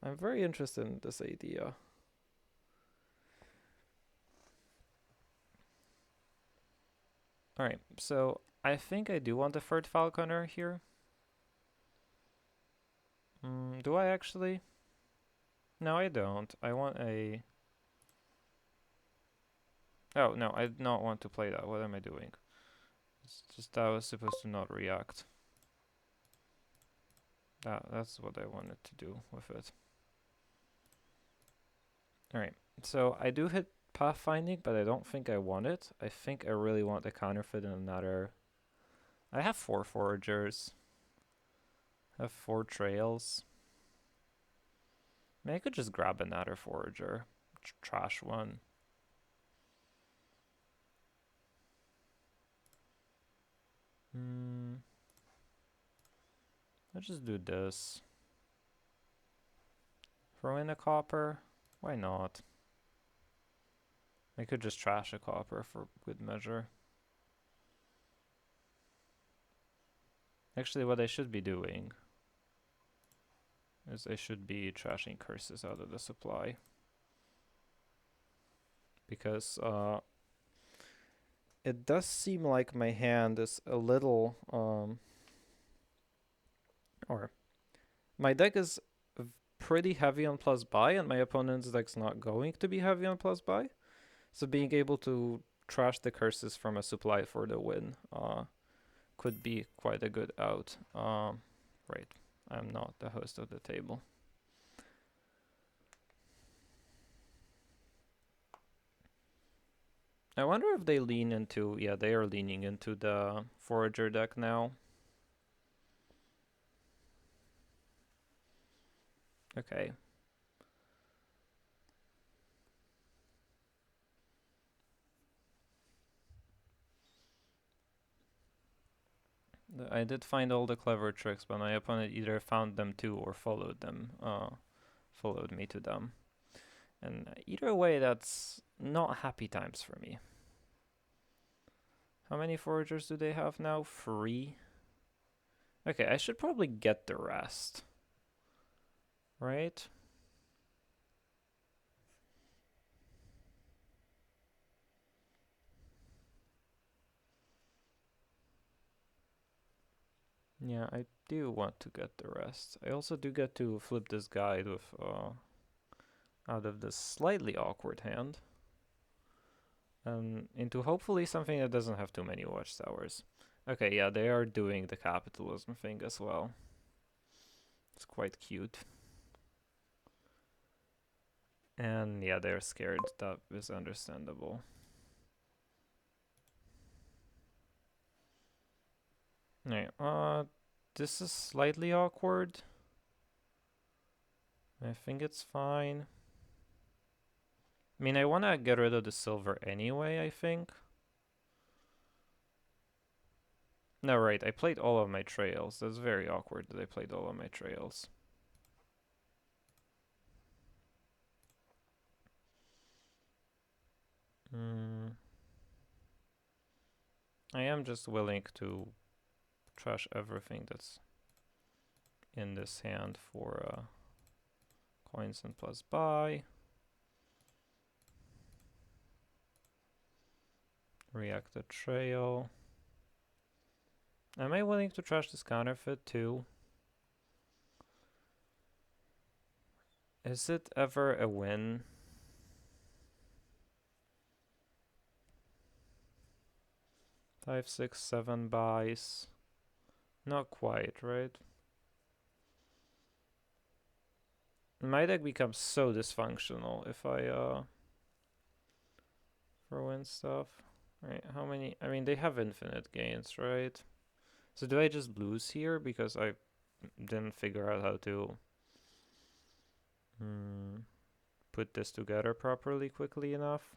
I'm very interested in this idea. Alright, so I think I do want the third falconer here. Do I actually? No, I don't. I want a... Oh, no, I do not want to play that. What am I doing? It's just that I was supposed to not react. That's what I wanted to do with it. Alright, so I do hit pathfinding, but I don't think I want it. I think I really want the counterfeit in another... I have 4 foragers. I have 4 trails. I mean, I could just grab another forager. Trash one. Let's just do this. Throw in a copper. Why not? I could just trash a copper for good measure. Actually, what I should be doing is I should be trashing curses out of the supply. Because it does seem like my hand is a little... or my deck is pretty heavy on plus buy, and my opponent's deck's not going to be heavy on plus buy. So being able to trash the curses from a supply for the win could be quite a good out. Right, I'm not the host of the table. I wonder if they lean into... Yeah, they are leaning into the forager deck now. Okay. I did find all the clever tricks, but my opponent either found them too or followed them. Followed me to them. And either way, that's not happy times for me. How many foragers do they have now? 3? Okay, I should probably get the rest. Right? Yeah, I do want to get the rest. I also do get to flip this guide with out of this slightly awkward hand. Into hopefully something that doesn't have too many watchtowers. Okay, yeah, they are doing the capitalism thing as well. It's quite cute. And yeah, they're scared. That is understandable. Alright, this is slightly awkward. I think it's fine. I mean, I want to get rid of the silver anyway, I think. No, right, I played all of my trails. That's very awkward that I played all of my trails. I am just willing to trash everything that's in this hand for coins and plus buy. Reacted trail. Am I willing to trash this counterfeit too? Is it ever a win? Five, six, seven buys. Not quite, right? My deck becomes so dysfunctional if I throw in stuff. Right, how many? I mean, they have infinite gains, right? So do I just lose here because I didn't figure out how to put this together properly quickly enough?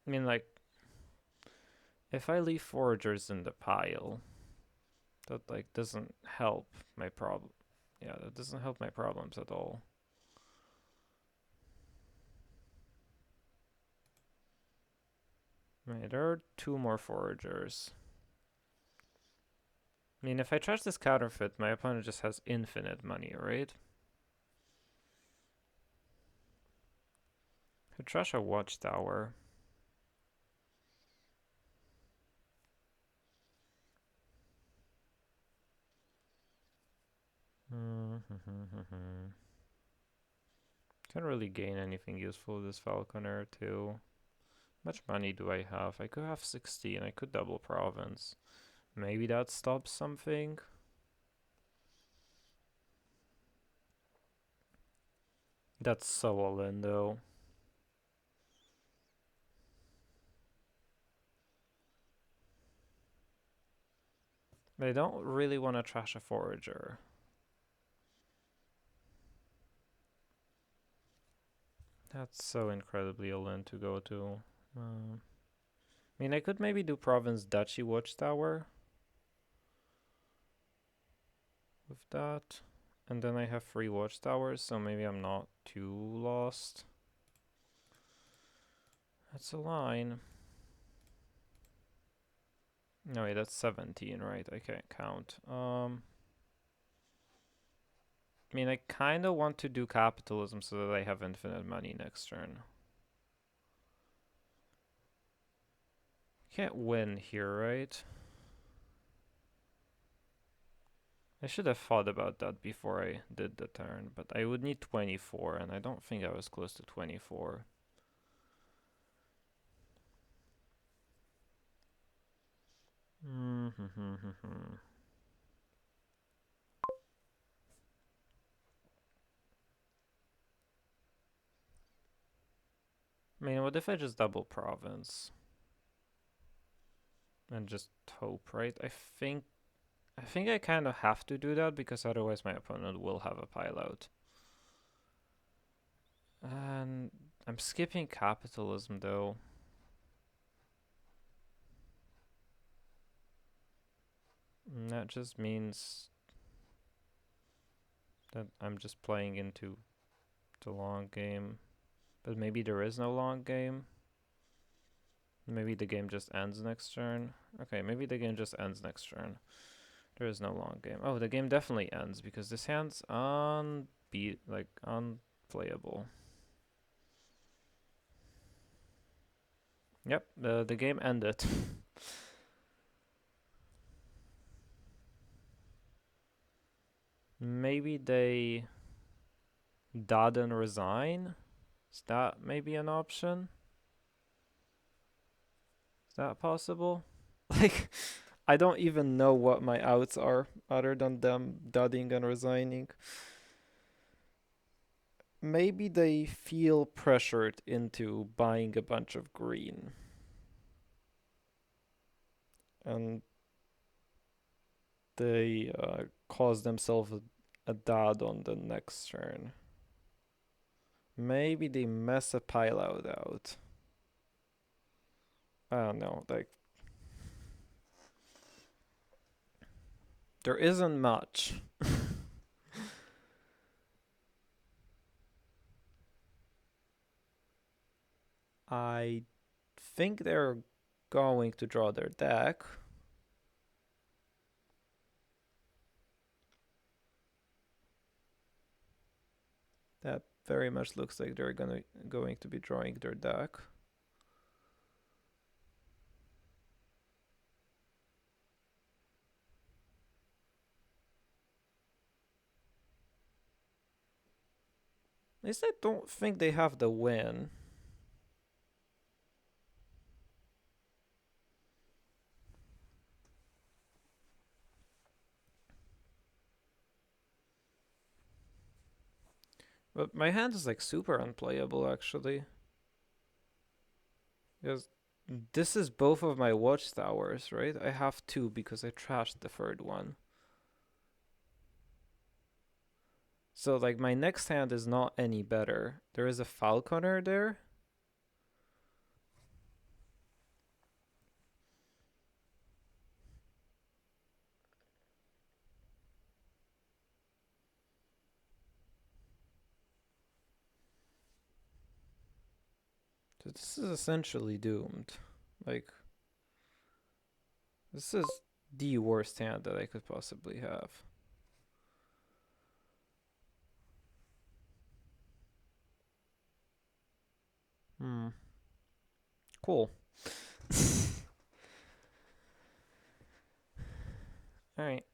I mean, like, if I leave foragers in the pile, that like doesn't help my problem. Yeah, that doesn't help my problems at all. Right, there are two more foragers. I mean, if I trash this counterfeit, my opponent just has infinite money, right? Could trash a watchtower. Can't really gain anything useful with this falconer too. How much money do I have? I could have 16. I could double province. Maybe that stops something. That's so all in though. But I don't really want to trash a forager. That's so incredibly all in to go to. I mean, I could maybe do province duchy watchtower with that. And then I have 3 watchtowers, so maybe I'm not too lost. That's a line. No, wait, that's 17, right? I can't count. I mean, I kind of want to do capitalism so that I have infinite money next turn. Can't win here, right? I should have thought about that before I did the turn, but I would need 24, and I don't think I was close to 24. I mean, what if I just double province? And just hope, right? I think I kind of have to do that because otherwise my opponent will have a pile out. And I'm skipping capitalism though. And that just means that I'm just playing into the long game. But maybe there is no long game. Maybe the game just ends next turn. Okay, maybe the game just ends next turn. There is no long game. Oh, the game definitely ends because this hand's unplayable. Yep, the game ended. Maybe they dod and resign? Is that maybe an option? Is that possible? Like, I don't even know what my outs are other than them dudding and resigning. Maybe they feel pressured into buying a bunch of green. And they cause themselves a dud on the next turn. Maybe they mess a pile out. I don't know, like there isn't much. I think they're going to draw their deck. That very much looks like they're going to be drawing their deck. At least I don't think they have the win. But my hand is like super unplayable actually. Because this is both of my watchtowers, right? I have two because I trashed the third one. So like my next hand is not any better. There is a falconer there. So this is essentially doomed. Like, this is the worst hand that I could possibly have. Cool. Alright.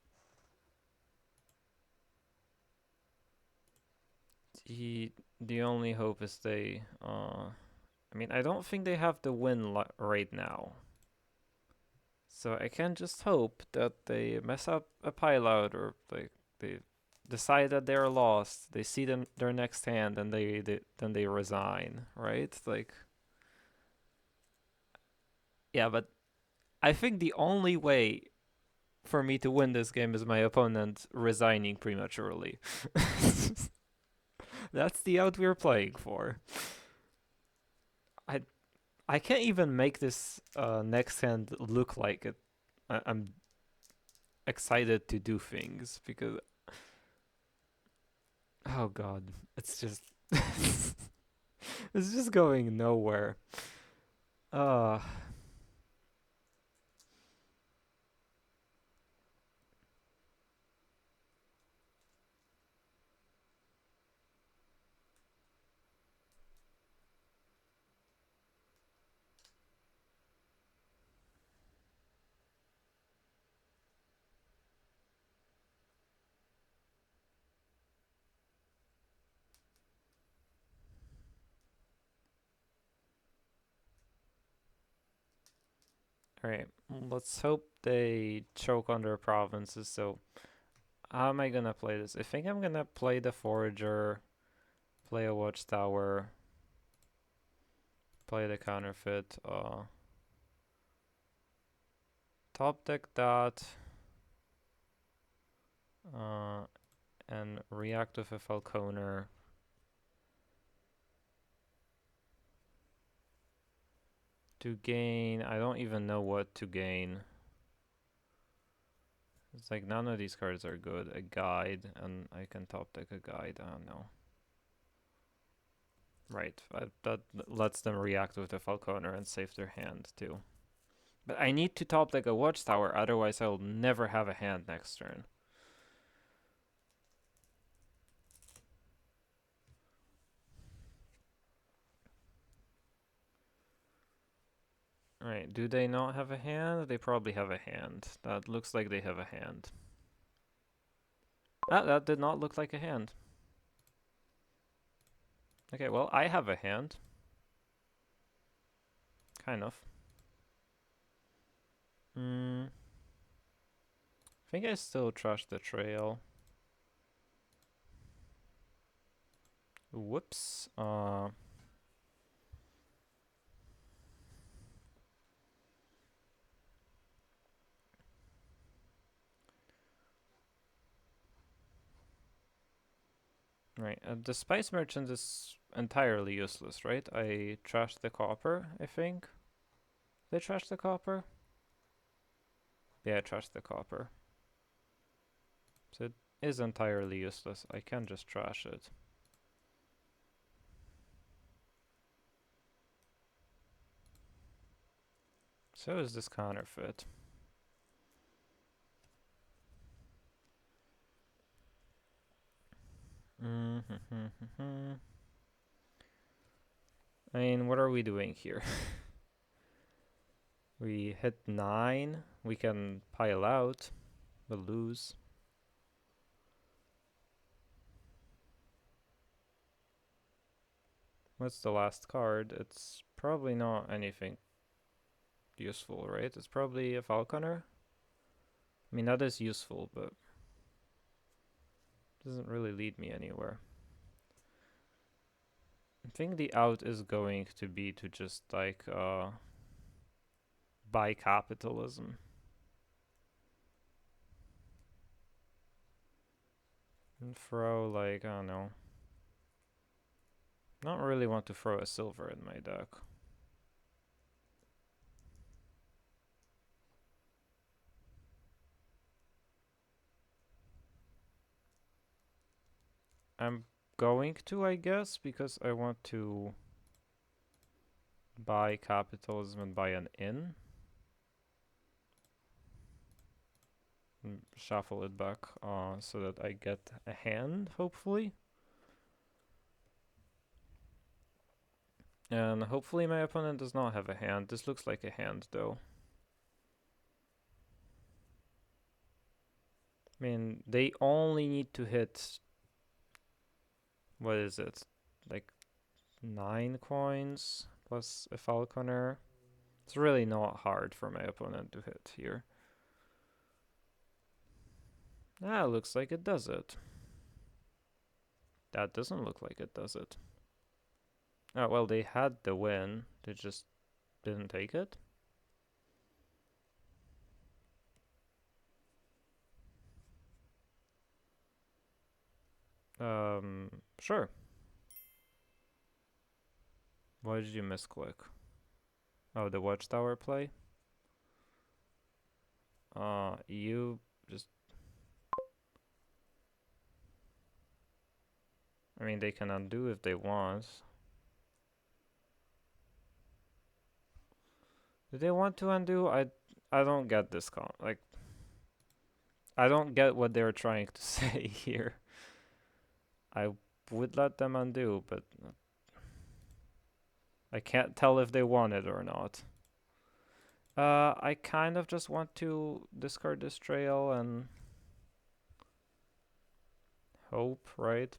The only hope is they I mean, I don't think they have the win right now. So I can just hope that they mess up a pile out, or they decide that they're lost. They see their next hand and then they resign, right? Like, yeah, but I think the only way for me to win this game is my opponent resigning prematurely. That's the out we're playing for. I can't even make this next hand look like it. I'm excited to do things because, oh god, it's just it's just going nowhere. Uh all right, let's hope they choke on their provinces. So how am I gonna play this? I think I'm gonna play the forager, play a watchtower, play the counterfeit, top deck that, and react with a falconer. To gain, I don't even know what to gain. It's like none of these cards are good. A guide, and I can top deck a guide. I don't know. Right, that lets them react with the falconer and save their hand too. But I need to top deck a watchtower, otherwise I will never have a hand next turn. Alright, do they not have a hand? They probably have a hand. That looks like they have a hand. Ah, that did not look like a hand. Okay, well, I have a hand. Kind of. I think I still trust the trail. Whoops. Right, the spice merchant is entirely useless, right? I trashed the copper, I think. Did I trash the copper? Yeah, I trashed the copper. So it is entirely useless. I can just trash it. So is this counterfeit. I mean, what are we doing here? We hit 9. We can pile out, but lose. What's the last card? It's probably not anything useful, right? It's probably a falconer. I mean, that is useful, but doesn't really lead me anywhere. I think the out is going to be to just like buy capitalism. And throw like, I don't know. Not really want to throw a silver in my deck. I'm going to, I guess, because I want to buy capitalism and buy an in. And shuffle it back so that I get a hand, hopefully. And hopefully my opponent does not have a hand. This looks like a hand, though. I mean, they only need to hit... What is it? Like 9 coins plus a falconer. It's really not hard for my opponent to hit here. Ah, looks like it does it. That doesn't look like it does it. Oh, well, they had the win. They just didn't take it. Sure. Why did you misclick? Oh, the watchtower play? You just... I mean, they can undo if they want. Do they want to undo? I don't get this like, I don't get what they're trying to say here. I would let them undo, but I can't tell if they want it or not. I kind of just want to discard this trail and hope, right?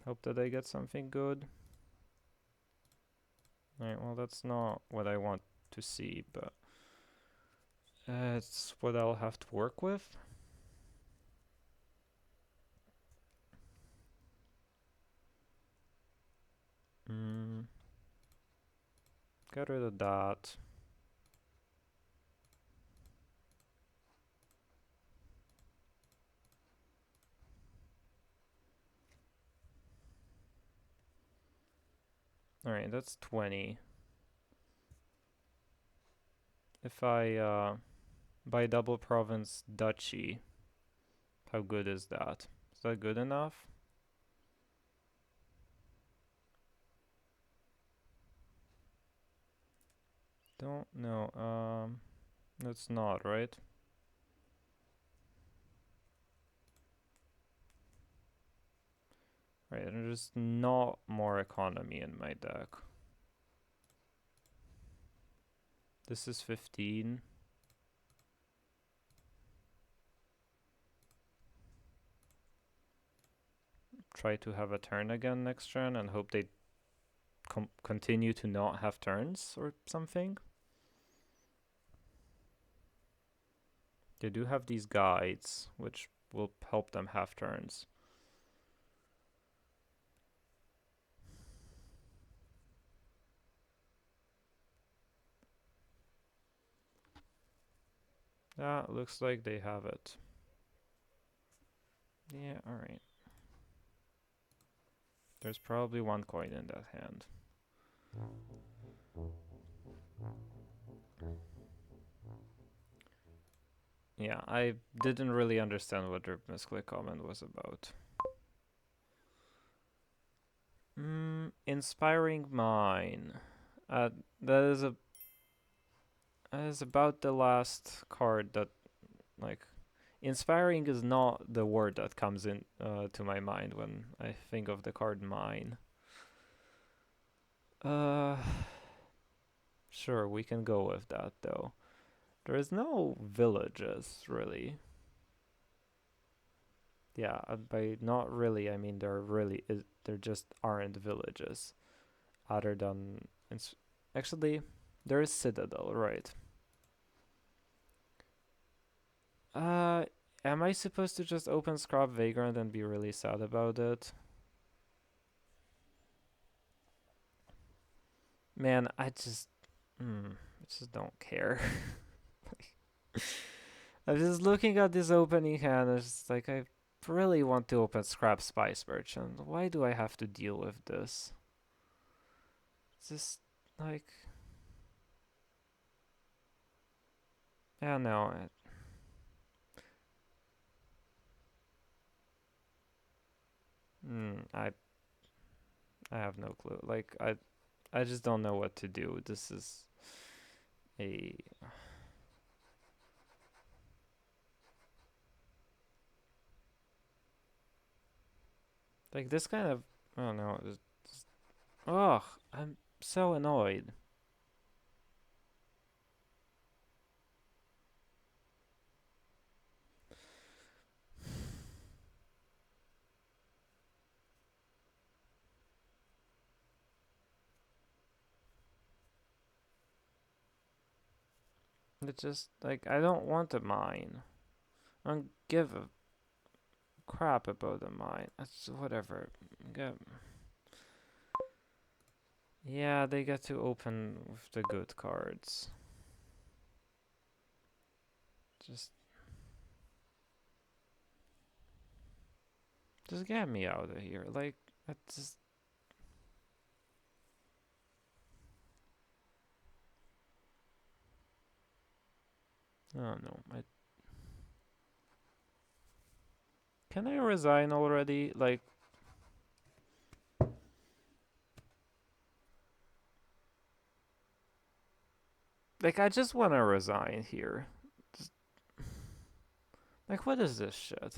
Hope that I get something good. Alright, well, that's not what I want to see, but it's what I'll have to work with. Get rid of that. Alright, that's 20. If I buy double province duchy, how good is that? Is that good enough? Don't know. That's not, right? Right, there's not more economy in my deck. This is 15. Try to have a turn again next turn and hope they continue to not have turns or something. They do have these guides, which will help them have turns. Ah, looks like they have it. Yeah, alright. There's probably one coin in that hand. Yeah, I didn't really understand what their misclick comment was about. Inspiring Mine. That is a is about the last card that, like, inspiring is not the word that comes in to my mind when I think of the card mine. Uh, sure, we can go with that though. There is no villages really. Yeah, by not really, I mean there just aren't villages other than actually there is Citadel, right? Uh, am I supposed to just open Scrap Vagrant and be really sad about it? Man, I just don't care. I'm just looking at this opening hand. It's just like I really want to open Scrap Spice Merchant. Why do I have to deal with this? It's just like, yeah, no, mm, I have no clue. Like I just don't know what to do. This is a like this kind of I don't know. Ugh, I'm so annoyed. It's just like I don't want a mine. I don't give a crap about a mine. It's whatever. Get, yeah, they get to open with the good cards. Just just get me out of here. Like I just I don't know. Can I resign already? Like I just want to resign here. Just, like what is this shit?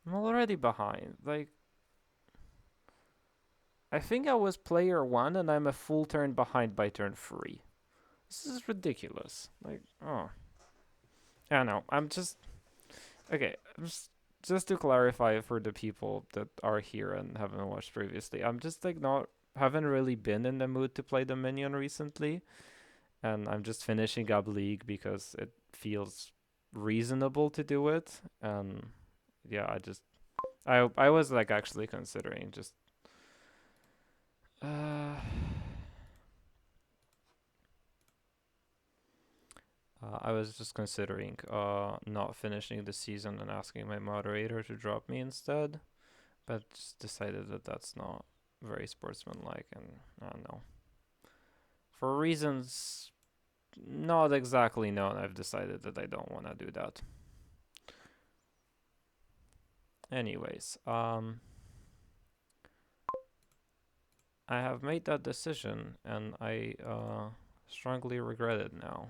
I'm already behind. Like I think I was player 1 and I'm a full turn behind by turn 3. This is ridiculous. Like, oh. I don't know. I'm just okay. Just to clarify for the people that are here and haven't watched previously, I'm just like not haven't really been in the mood to play the minion recently, and I'm just finishing up League because it feels reasonable to do it. And yeah, I was like actually considering just uh I was just considering not finishing the season and asking my moderator to drop me instead, but just decided that that's not very sportsmanlike, and I don't know. For reasons not exactly known, I've decided that I don't want to do that. Anyways, I have made that decision, and I strongly regret it now.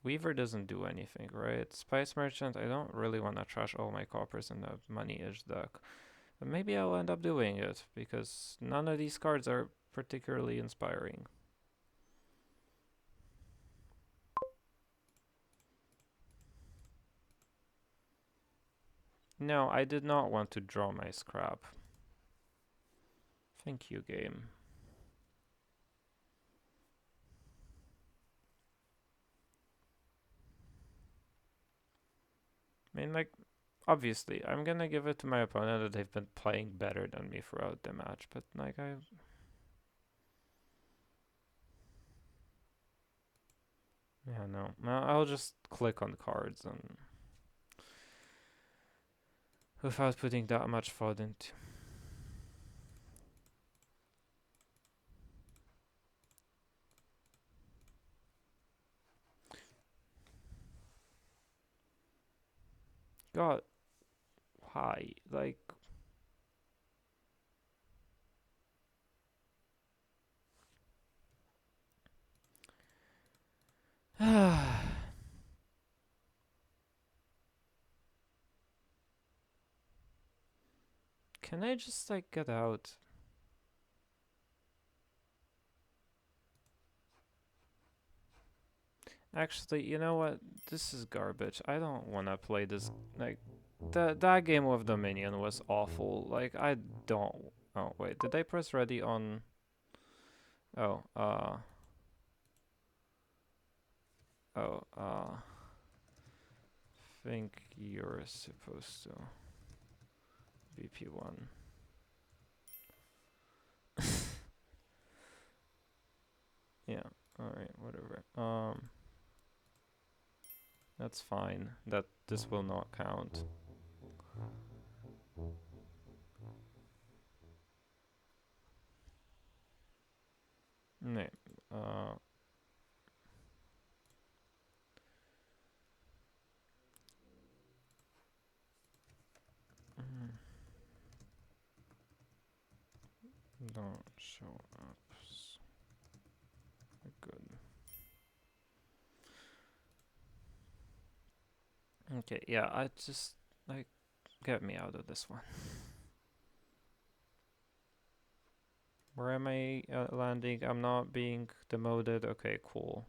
Weaver doesn't do anything, right? Spice Merchant, I don't really want to trash all my coppers in the money-ish deck. But maybe I'll end up doing it, because none of these cards are particularly inspiring. No, I did not want to draw my scrap. Thank you, game. I mean, like, obviously, I'm gonna give it to my opponent that they've been playing better than me throughout the match, but, like, yeah, no. I'll just click on cards and without putting that much thought into. God, why? Like, Can I just like get out? Actually, you know what? This is garbage. I don't want to play this. Like, that game with Dominion was awful. Like, I don't. Oh wait, did I press ready on? Oh, think you're supposed to BP1. Yeah. All right. Whatever. That's fine. That this will not count. Nee. Don't show up. Good. Okay, yeah, I just, like, get me out of this one. Where am I landing? I'm not being demoted. Okay, cool.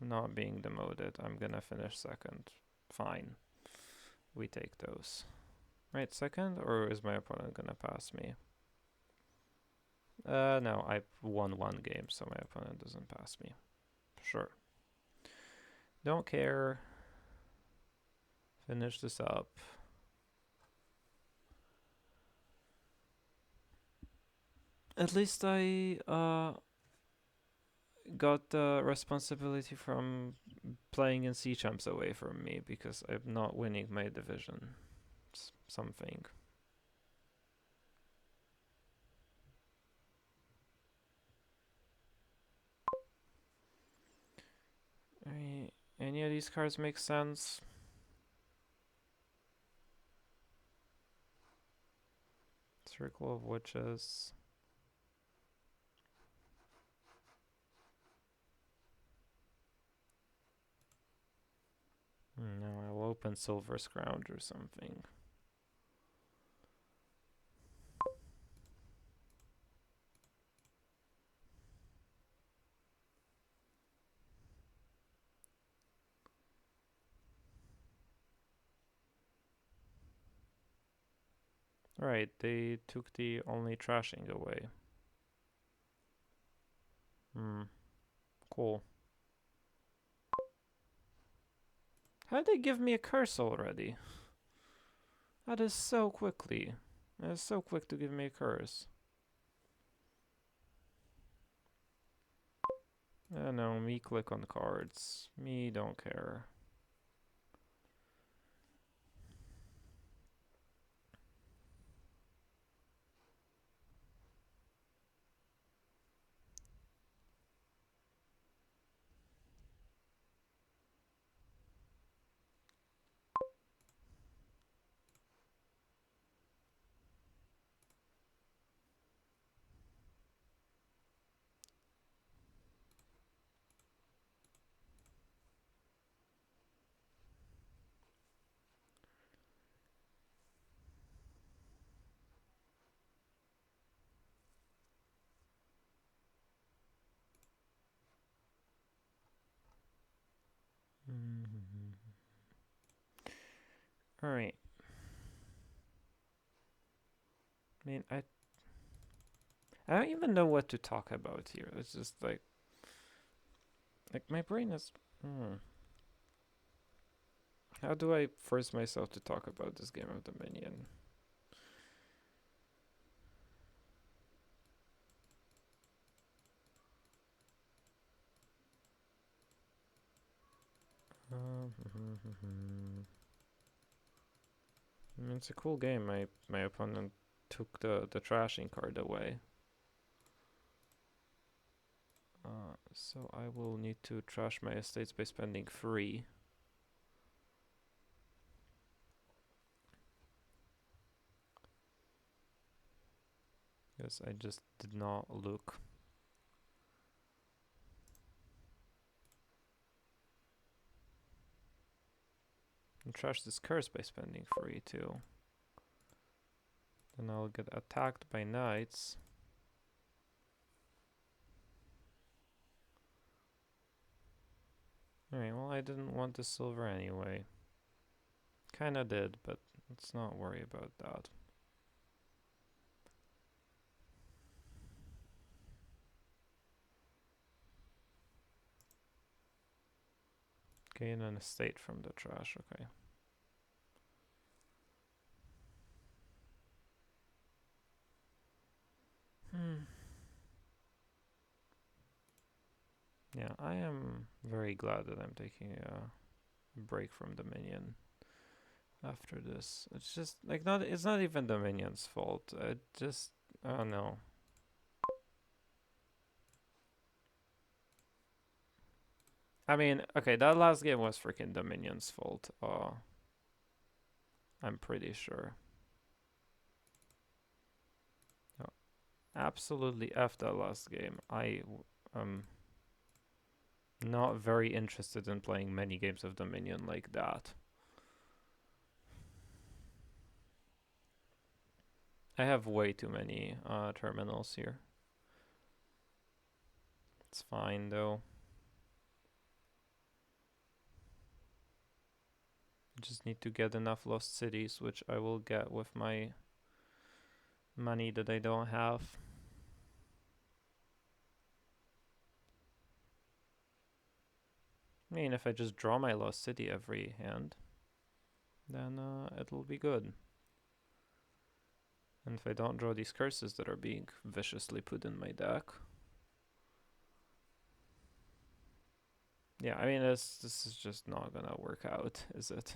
I'm not being demoted. I'm gonna finish second. Fine. We take those. Right, second? Or is my opponent gonna pass me? No, I won one game, so my opponent doesn't pass me. Sure. Don't care. Finish this up. At least I got the responsibility from playing in C champs away from me because I'm not winning my division. It's something. Any of these cards make sense? Circle of Witches. No, I'll open Silver Scrounge or something. Right, they took the only trashing away. Cool. How'd they give me a curse already? That is so quickly. That is so quick to give me a curse. No, me click on cards. Me don't care. Alright. I mean, I don't even know what to talk about here. It's just like my brain is. How do I force myself to talk about this game of Dominion? I mean, it's a cool game. My opponent took the trashing card away. So I will need to trash my estates by spending 3. Yes, I just did not look. And trash this curse by spending 3 too. Then I'll get attacked by knights. Alright, well I didn't want the silver anyway. Kinda did, but let's not worry about that. Gain an estate from the trash, okay. Yeah, I am very glad that I'm taking a break from Dominion after this. It's just like it's not even Dominion's fault. I don't know. I mean, okay, that last game was freaking Dominion's fault. I'm pretty sure. No, absolutely F that last game. Um not very interested in playing many games of Dominion like that. I have way too many terminals here. It's fine though. Just need to get enough lost cities, which I will get with my money that I don't have. I mean, if I just draw my lost city every hand, then it'll be good. And if I don't draw these curses that are being viciously put in my deck. Yeah, I mean, this is just not gonna work out, is it?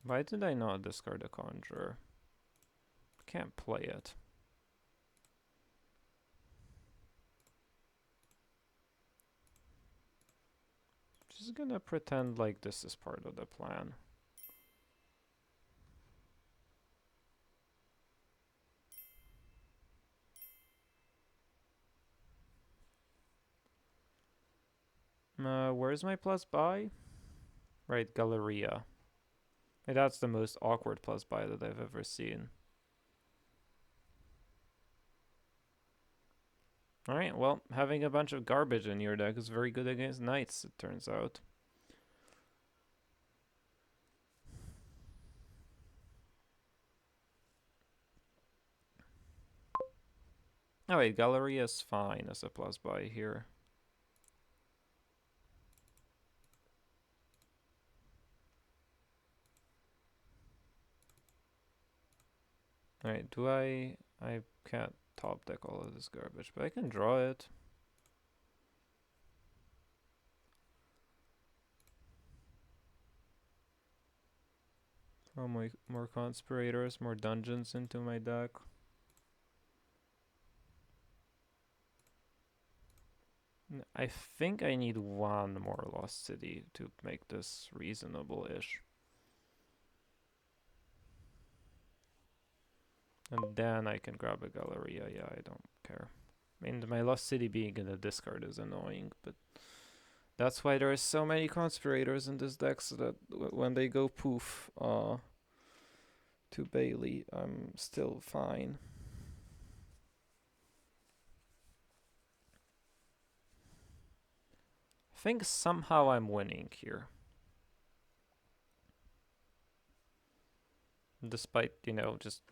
Why did I not discard a conjurer? Can't play it. Just gonna pretend like this is part of the plan. Where's my plus buy? Right, Galleria. Hey, that's the most awkward plus buy that I've ever seen. Alright, well, having a bunch of garbage in your deck is very good against knights, it turns out. Oh wait, Galleria is fine as a plus buy here. Alright, I can't top deck all of this garbage, but I can draw it. Throw more conspirators, more dungeons into my deck. I think I need one more lost city to make this reasonable-ish. And then I can grab a Galleria. Yeah, I don't care. I mean, my lost city being in the discard is annoying, but that's why there are so many conspirators in this deck, so that when they go poof to Bailey, I'm still fine. I think somehow I'm winning here. Despite, just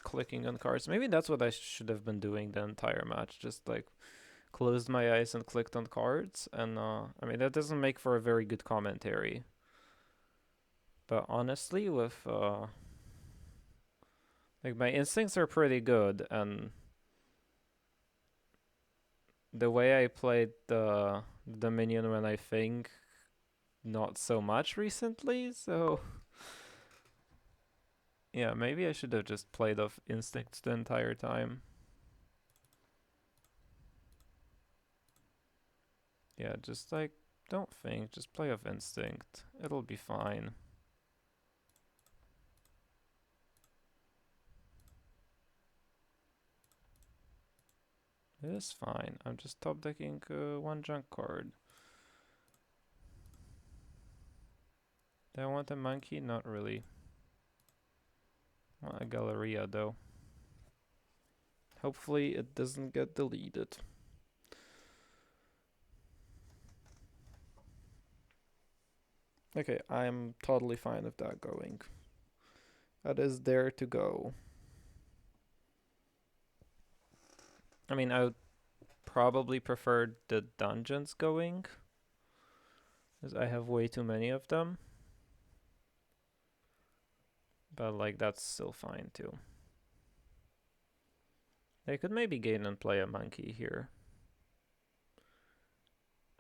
clicking on cards. Maybe that's what I should have been doing the entire match. Just like closed my eyes and clicked on cards. And I mean, that doesn't make for a very good commentary. But honestly, with like my instincts are pretty good, and the way I played the Dominion when I think not so much recently, so yeah, maybe I should have just played off instincts the entire time. Yeah, just like don't think, just play off instinct. It'll be fine. It is fine. I'm just top decking one junk card. Do I want a monkey? Not really. I want a Galleria though. Hopefully it doesn't get deleted. Okay, I'm totally fine with that going. That is there to go. I mean, I would probably prefer the dungeons going, as I have way too many of them. But like, that's still fine too. I could maybe gain and play a monkey here.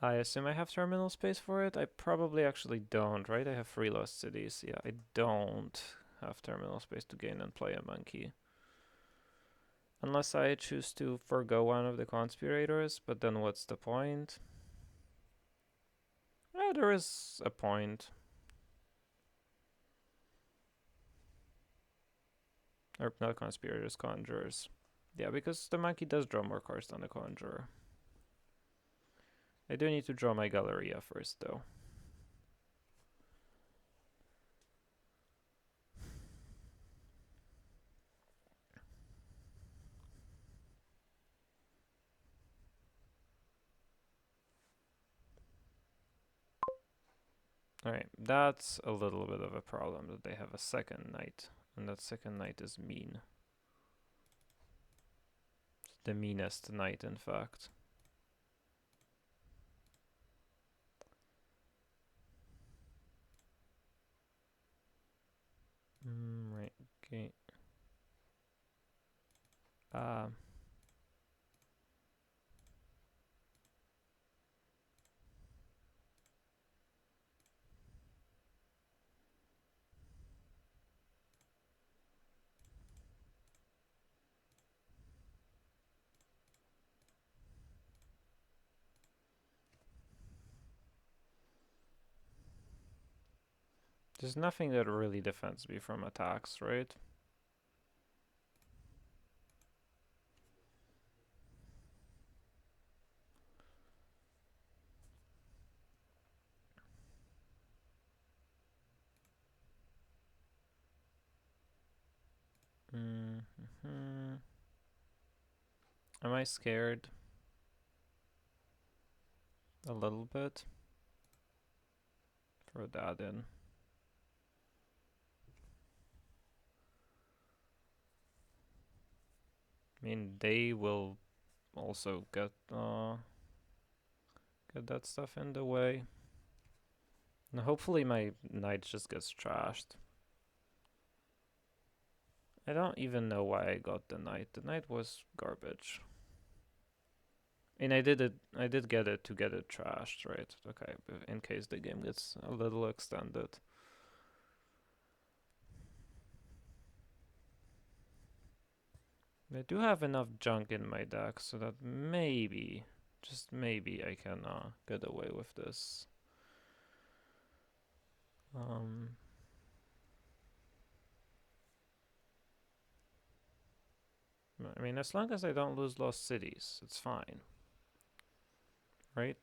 I assume I have terminal space for it. I probably actually don't, right? I have 3 lost cities. Yeah, I don't have terminal space to gain and play a monkey. Unless I choose to forgo one of the conspirators, but then what's the point? Yeah, there is a point. Or not conspirators, conjurers. Yeah, because the monkey does draw more cards than the conjurer. I do need to draw my Galleria first, though. Alright, that's a little bit of a problem that they have a second knight. And that second knight is mean. It's the meanest knight, in fact. Right, okay. There's nothing that really defends me from attacks, right? Am I scared? A little bit. Throw that in. I mean, they will also get that stuff in the way. And hopefully my knight just gets trashed. I don't even know why I got the knight. The knight was garbage. And I did get it to get it trashed, right? Okay, in case the game gets a little extended. I do have enough junk in my deck so that maybe, just maybe, I can get away with this. I mean, as long as I don't lose lost cities, it's fine. Right?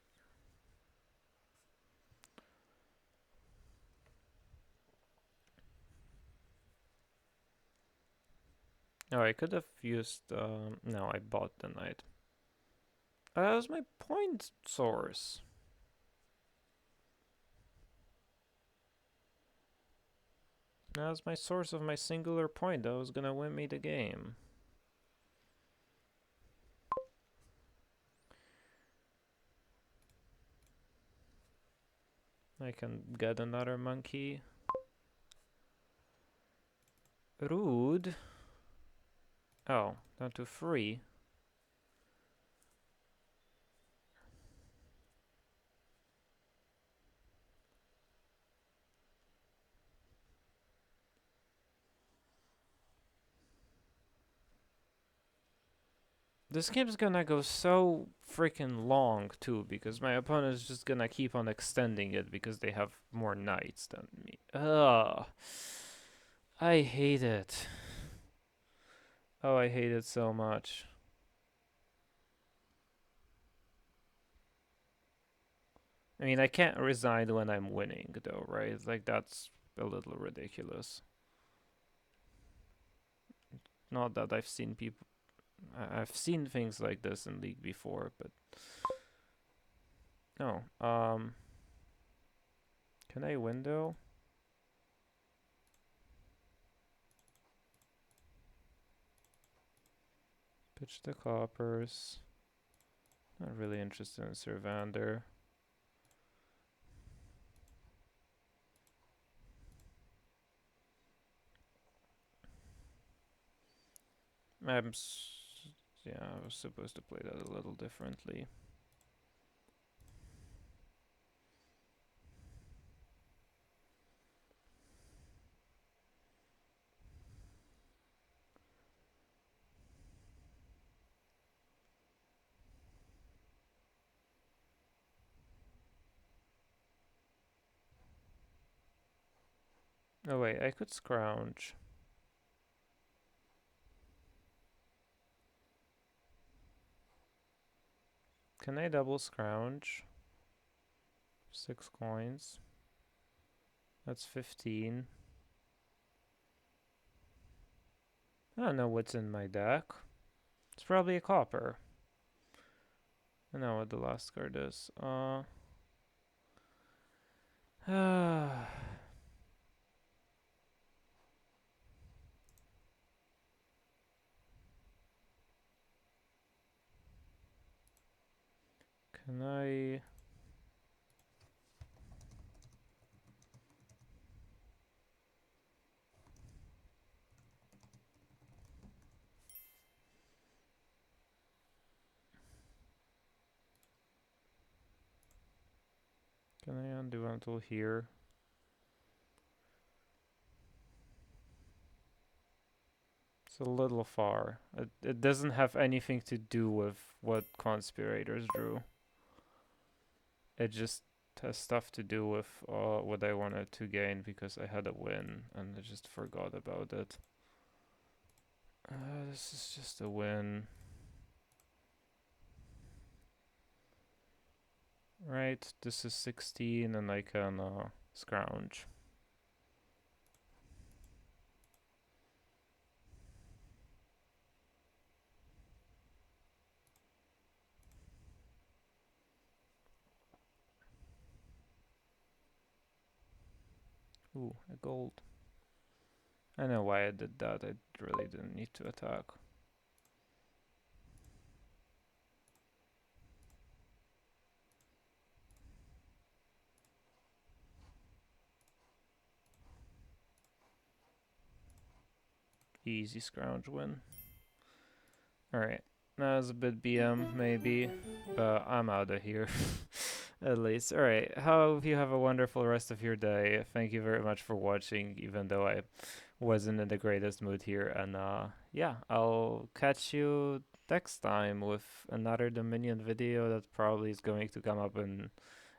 Oh, I could have used, no, I bought the knight. That was my point source. That was my source of my singular point that was gonna win me the game. I can get another monkey. Rude. Oh, down to 3. This game's gonna go so freaking long too, because my opponent is just gonna keep on extending it because they have more knights than me. Ugh. I hate it. Oh, I hate it so much. I mean, I can't resign when I'm winning, though, right? Like, that's a little ridiculous. Not that I've seen people. I've seen things like this in League before, but no. Can I window? Pitch the coppers. Not really interested in Servander. Yeah, I was supposed to play that a little differently. Oh wait, I could scrounge. Can I double scrounge? 6 coins. That's 15. I don't know what's in my deck. It's probably a copper. I know what the last card is. Can I... Can I undo until here? It's a little far. It doesn't have anything to do with what conspirators drew. It just has stuff to do with what I wanted to gain because I had a win and I just forgot about it. This is just a win. Right, this is 16 and I can scrounge. Ooh, a gold. I know why I did that. I really didn't need to attack. Easy scrounge win. Alright. That was a bit BM, maybe, but I'm out of here. At least. Alright. Hope you have a wonderful rest of your day. Thank you very much for watching, even though I wasn't in the greatest mood here. And yeah, I'll catch you next time with another Dominion video that probably is going to come up in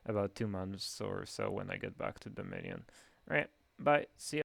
about 2 months or so when I get back to Dominion. Alright. Bye. See ya.